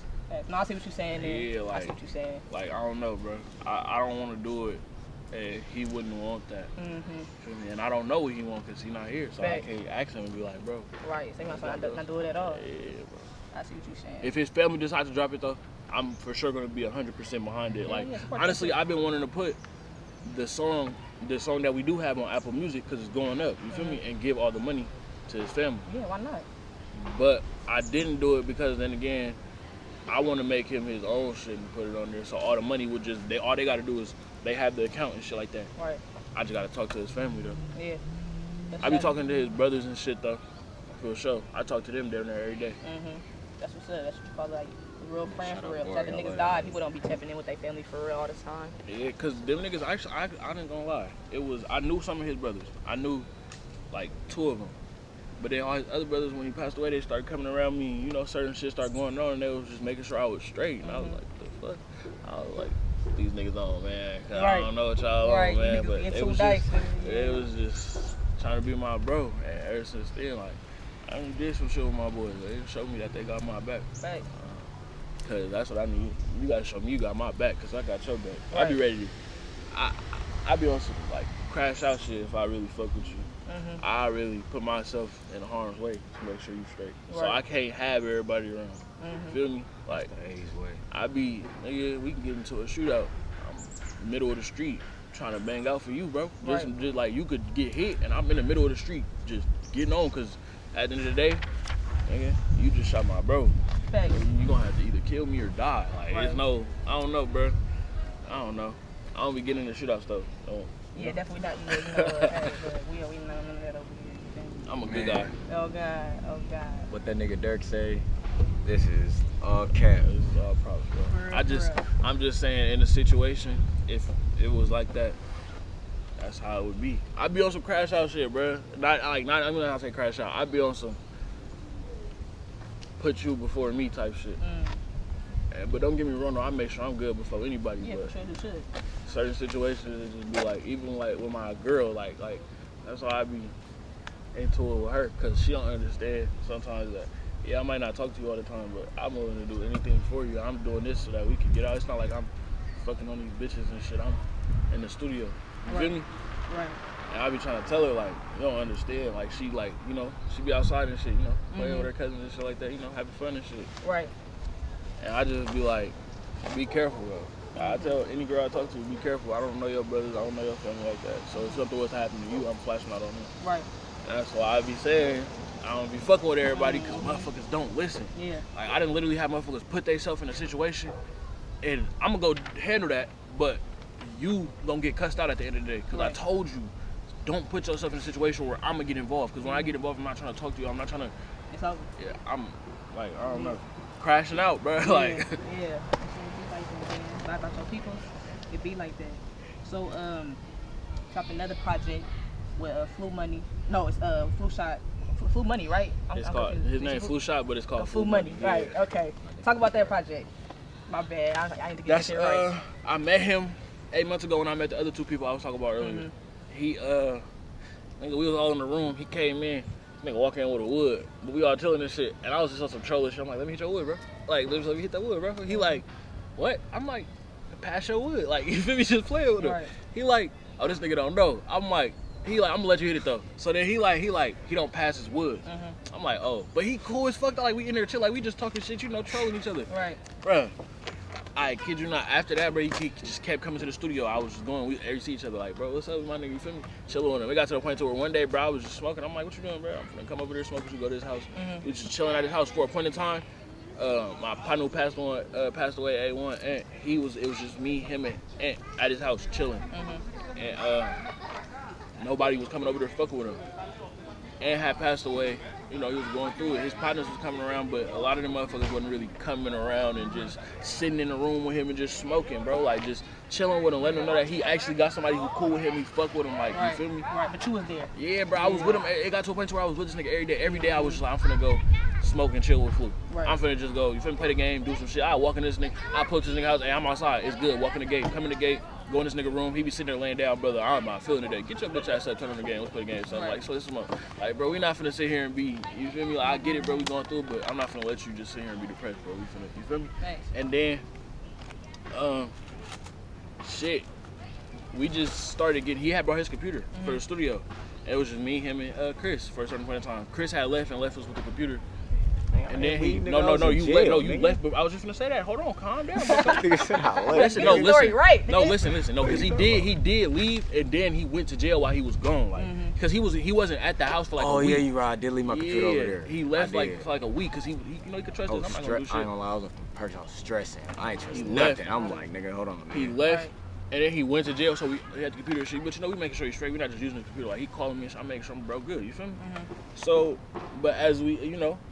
No, I see what you're saying there. Yeah, like, I see what you're saying. Like, I don't know, bro. I don't want to do it, and he wouldn't want that. Feel me? And I don't know what he wants because he's not here, so I can't ask him and be like, bro. Right, so not do it at all. Yeah, bro. I see what you're saying. If his family decides to drop it, though, I'm for sure going to be 100% behind it. Like, honestly, I've been wanting to put the song that we do have on Apple Music because it's going up, you feel me? And give all the money to his family. Yeah, why not? But I didn't do it because then again, I want to make him his own shit and put it on there. So all the money would just, all they got to do is, they have the account and shit like that. Right. I just got to talk to his family though. Yeah. I be talking to his brothers and shit though, for sure. I talk to them down there every day. That's what's up. That's what you call like a real friend for real. After niggas die, people don't be tapping in with their family for real all the time. Yeah, cause them niggas, actually, I ain't gonna lie. I knew some of his brothers. I knew like 2 of them. But then all his other brothers, when he passed away, they started coming around me. You know, certain shit started going on, and they was just making sure I was straight. And I was like, the fuck? I was like, these niggas on, man. Cause I don't know what y'all on, man. But it was just trying to be my bro. And ever since then, like, I done did some shit with my boys. They showed me that they got my back. Right. Cause that's what I need. You gotta show me you got my back, cause I got your back. Right. I be ready to. I be on some like crash out shit if I really fuck with you. I really put myself in harm's way to make sure you straight. Right. So I can't have everybody around. Feel me? Like, I be, nigga, we can get into a shootout. I'm middle of the street trying to bang out for you, bro. Just like you could get hit and I'm in the middle of the street just getting on, cause at the end of the day, nigga, you just shot my bro. You gonna have to either kill me or die. Like, there's no, I don't know, bro. I don't know. I don't be getting in the shootout stuff. Yeah, definitely not. You know, we know none of that over here. I'm a good guy. Oh God. What that nigga Dirk say? This is all cap. This is all props, bro. I'm just saying, in a situation, if it was like that, that's how it would be. I'd be on some crash out shit, bro. I'm gonna say crash out. I'd be on some put you before me type shit. But don't get me wrong, though, I make sure I'm good before anybody. Yeah, but sure you should. Certain situations, it just be like, even like with my girl, like that's why I be into it with her, cause she don't understand sometimes that, yeah, I might not talk to you all the time, but I'm willing to do anything for you. I'm doing this so that we can get out. It's not like I'm fucking on these bitches and shit. I'm in the studio. You feel me? Right. And I be trying to tell her, like, you don't understand. Like, she, like, you know, she be outside and shit, you know, playing with her cousins and shit like that, you know, having fun and shit. Right. And I just be like, be careful, though. I tell any girl I talk to, be careful. I don't know your brothers. I don't know your family like that. So if something was to happen to you, I'm flashing out on them. Right. And that's why I be saying, I don't be fucking with everybody because motherfuckers don't listen. Yeah. Like, I didn't literally have motherfuckers put themselves in a situation, and I'm going to go handle that, but you gonna get cussed out at the end of the day. Because I told you, don't put yourself in a situation where I'm going to get involved. Because when I get involved, I'm not trying to talk to you. I'm not trying to... It's over. Yeah, I'm, like, I don't know. Crashing out, bro. Like... Yeah. About your people, it be like that. So, dropped another project with Flu Money. No, it's Flu Shot. Flu Money, right? It's called, his name Flu Shot, but it's called Flu Money. Right, okay. Talk about that project. My bad, I need to get that shit right. I met him 8 months ago when I met the other 2 people I was talking about earlier. He, nigga, we was all in the room. He came in, nigga walking in with a wood. But we all chilling and shit. And I was just on some trolling shit. I'm like, let me hit your wood, bro. Like, let me hit that wood, bro. He like, what? I'm like, pass your wood. Like, you feel me? Just playing with him. Right. He like, oh, this nigga don't know. I'm like, he like, I'm gonna let you hit it though. So then he don't pass his wood. I'm like, oh, but he cool as fuck though. Like, we in there chill, like we just talking shit, you know, trolling each other. Right. Bruh, I kid you not. After that, bro, he just kept coming to the studio. I was just going, we every see each other like, bro, what's up with my nigga? You feel me? Chilling with him. We got to the point to where one day, bro, I was just smoking. I'm like, what you doing, bro? I'm finna come over there, smoke with you, go to his house. We was just chilling at his house for a point in time. My partner who passed away, A1, and it was just me, him, and Ant at his house chilling. And nobody was coming over there fucking with him. Ant had passed away, you know, he was going through it. His partners was coming around, but a lot of them motherfuckers wasn't really coming around and just sitting in the room with him and just smoking, bro. Like, just chilling with him, letting him know that he actually got somebody who cool with him, he fuck with him, like, you feel me? Right, but you was there. Yeah, bro, I was with him. It got to a point where I was with this nigga every day. Every day I was just like, I'm finna go smoke and chill with Flu. Right. I'm finna just go, you finna play the game, do some shit. I walk in this nigga, I approach this nigga house, hey, I'm outside, it's good, walk in the gate, come in the gate, go in this nigga room. He be sitting there laying down, brother. I'm not feeling today. Get your bitch ass up, turn on the game. Let's play the game. So I'm like, so this is like, bro, we not finna sit here and be. You feel me? Like, I get it, bro. We going through, but I'm not finna let you just sit here and be depressed, bro. We finna. You feel me? Thanks. And then, shit. We just started getting. He had brought his computer for the studio. It was just me, him, and Chris for a certain point in time. Chris had left and left us with the computer. And then he, you left. But I was just gonna say that. Hold on, calm down. Listen, no, because he did leave, and then he went to jail while he was gone, like, because he wasn't at the house for like a week. Oh yeah, you right. I did leave my computer over there. He left for like a week, because he he could trust us. I'm not gonna do shit. I ain't gonna lie, I was a person. I was stressing. I ain't trust nothing. I'm like, nigga, hold on, man. He left. And then he went to jail, so we had the computer shit. But we making sure he's straight. We're not just using the computer. Like, he calling me, and I'm making sure I'm good. You feel me? So, but as we,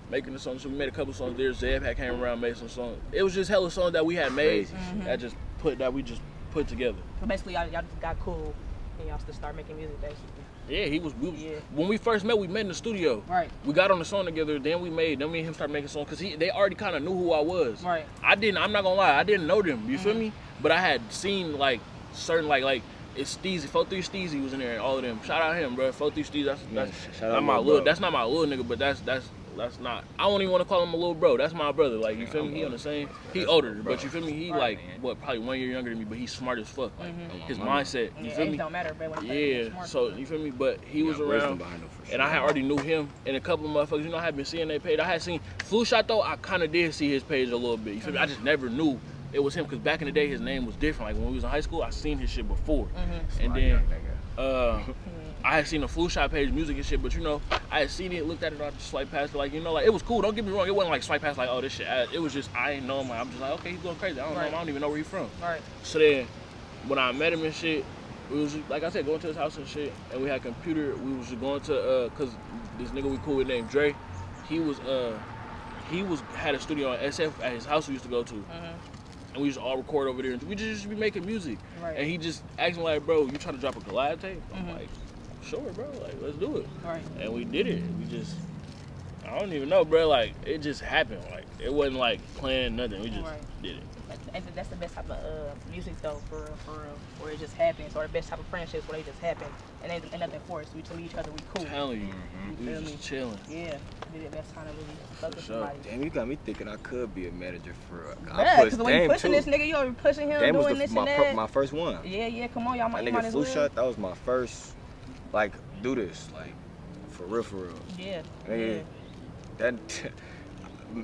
making the songs, so we made a couple songs there. Zeb had came around, made some songs. It was just hella songs that we had made that we just put together. So basically, y'all just got cool, and y'all just start making music, basically. Yeah, when we first met, we met in the studio. Right. We got on the song together, then me and him started making songs, because they already kind of knew who I was. Right. I'm not gonna lie, I didn't know them, you feel me? But I had seen, like, certain, like it's Steezy, 43 Steezy was in there, and all of them. Shout out him, bro. 43 Steezy, that's not my little nigga, but that's not, I don't even want to call him a little bro. That's my brother, like, you feel me? He on the same, he older, but you feel me? He like, probably 1 year younger than me, but he's smart as fuck. Like, his mindset, you feel me? Don't matter, bro. So, you feel me? But he was around, and I had already knew him, and a couple of motherfuckers, I had been seeing their page. I had seen Flu Shot, though, I kind of did see his page a little bit, you feel me? I just never knew it was him, because back in the day, his name was different. Like, when we was in high school, I seen his shit before. And then, I had seen the Flu Shot page, music and shit, but I had seen it, looked at it, I just swiped past it, like, like, it was cool, don't get me wrong, it wasn't like swipe past, like, oh, this shit, it was just, I ain't know him, like, I'm just like, okay, he's going crazy, I don't know him, I don't even know where he's from. So then, when I met him and shit, we was, like I said, going to his house and shit, and we had computer, we was just going to, cause this nigga we cool with named Dre, he had a studio on SF at his house we used to go to. And we just all record over there, and we just be making music. And he just asked me, like, bro, you trying to drop a collab tape? I'm like, sure, bro, like, let's do it. And we did it. We just, I don't even know, bro, like, it just happened. Like, it wasn't like planned, nothing. We just did it. That's the best type of music, though, for real, where it just happens, or the best type of friendships where they just happen, and ain't nothing forced. We meet each other, we cool. I'm telling you, we was just chilling. Yeah, that's kind of really fuck with somebody. Damn, you got me thinking I could be a manager for. Because when you pushing this nigga, you already pushing him, Dame doing this and that. My first one. Yeah, come on, y'all might as well. That nigga Flu Shot, that was my first, like, do this, like, for real. Yeah. That.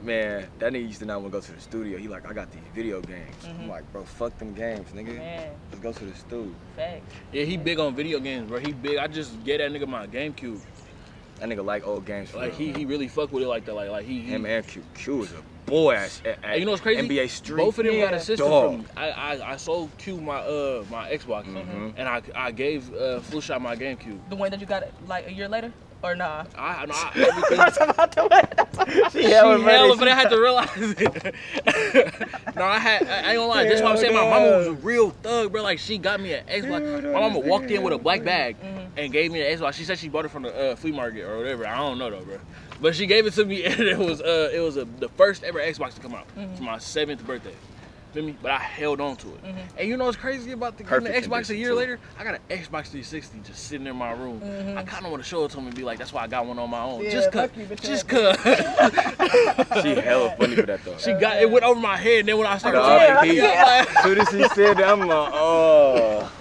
Man, that nigga used to not want to go to the studio. He like, I got these video games. I'm like, bro, fuck them games, nigga. Man. Let's go to the studio. Facts. Yeah, he big on video games, bro. He big. I just gave that nigga my GameCube. That nigga like old games. Like, he really fuck with it like that. Like him and Q is a boy at you know what's crazy? NBA Street. Both of them got a system from me. I sold Q my my Xbox, and I gave Flu Shot my GameCube. The one that you got like a year later? Or nah? I That's about the way. She hella, but I had to realize it. No, I ain't gonna lie. That's why I'm saying my mama was a real thug, bro. Like, she got me an Xbox. My mama walked in with a black bag and gave me an Xbox. She said she bought it from the flea market or whatever. I don't know though, bro. But she gave it to me, and it was the first ever Xbox to come out. It's my 7th birthday. Feel me? But I held on to it. And you know what's crazy about getting the Xbox a year later? I got an Xbox 360 just sitting in my room. I kind of want to show it to him and be like, that's why I got one on my own. Yeah, just cause. She hella funny for that though. She got it, went over my head, and then when I started as soon as she said that, I'm like, oh.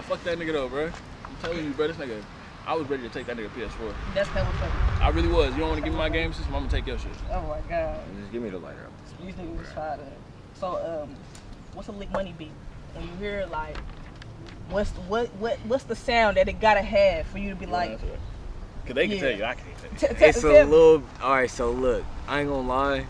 Fuck that nigga though, bro. I'm telling you, bro, this nigga, I was ready to take that nigga PS4. That's hella funny. I really was. You don't want to give me my game system, I'm gonna take your shit. Oh my god. Just give me the lighter. These niggas was fired up. So, what's a LeaakMoney beat? When you hear like, what's the sound that it gotta have for you to be like? Cause they can tell you, I can't tell you. It's a little. All right, so look, I ain't gonna lie.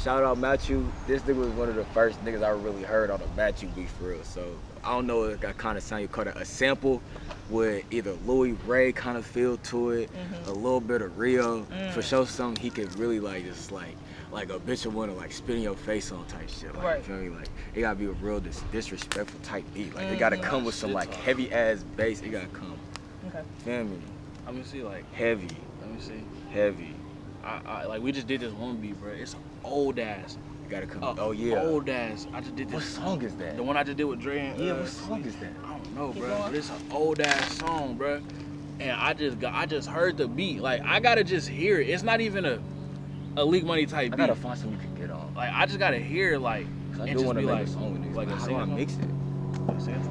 Shout out Matthew. This nigga was one of the first niggas I really heard on the Matthew beat for real. So I don't know if that kind of sound you call it a sample with either Louis Ray kind of feel to it, a little bit of Rio. For sure, something he could really like just like a bitch would wanna like spit in your face on type shit. Like, you feel me? Like, it gotta be a real disrespectful type beat. Like, it gotta come with some like heavy ass bass. It gotta come. Okay. Feel me? Let me see, like, heavy. Let me see. Heavy. I like, we just did this one beat, bro. It's an old ass Gotta come. Oh yeah. Old ass. I just did this. What song is that? The one I just did with Dre and Yeah, what song is that? I don't know, bro. But it's an old ass song, bro. And I just heard the beat. Like I gotta just hear it. It's not even a LeaakMoney type beat. I gotta find something you can get on. Like I just gotta hear it, like. I do want to make a song with niggas. Like how do I mix it?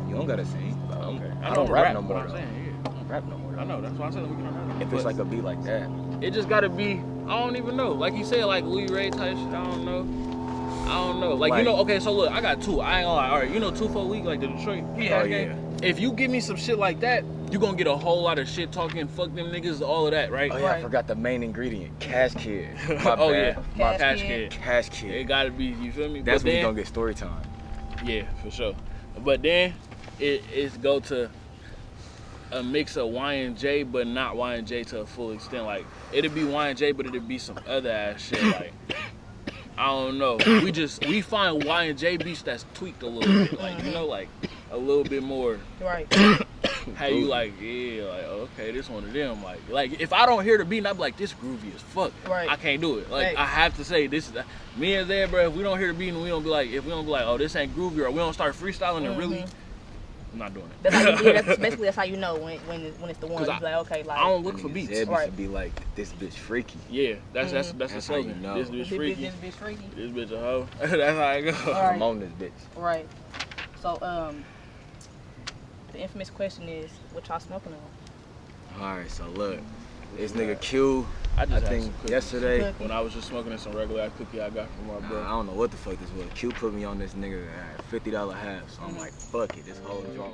You don't gotta sing. Okay. I don't rap no more. I don't rap no more. I know. That's why I said we can rap. If it's like a beat like that, it just gotta be. I don't even know. Like you said, like Louis Ray type shit. I don't know. Like you know. Okay, so look, I got two. I ain't gonna lie. All right, you know 2-4 League, like the Detroit. Yeah. If you give me some shit like that, you gonna get a whole lot of shit talking. Fuck them niggas, all of that, right? Oh yeah, Right. I forgot the main ingredient. Cash Kid. My Oh bad. yeah, my Cash Cash Kid. Kid. Cash Kid. It gotta be. You feel me? That's but when you then, gonna get story time. Yeah, for sure. But then it's go to a mix of Y&J, but not Y&J to a full extent. Like it'd be Y&J, but it'd be some other ass shit. Like I don't know. We find Y&J beats that's tweaked a little bit. Like you know, like a little bit more. Right. How you like? Yeah, like okay, this one of them. Like if I don't hear the beat, and I'm like this groovy as fuck. Right. I can't do it. Like Right. I have to say this is me and Zed, bro. If we don't hear the beat and we don't be like, oh this ain't groovy, or we don't start freestyling and really, I'm not doing it. That's how you, yeah, that's how you know when it's the one. It's like okay, like I don't look for beats. Zed Right. used to be like, this bitch freaky. Yeah, that's the That's how slogan. you know. This bitch freaky. This bitch freaky. This bitch a hoe. That's how I go. Right. I'm on this bitch. Right. So the infamous question is, what y'all smoking on? Alright, so look. This nigga Q, I I just had think some cookies. yesterday, When I was just smoking some regular cookie I got from my bro. I don't know what the fuck this was. Q put me on this nigga at $50 half, so I'm like, fuck it, this whole draw.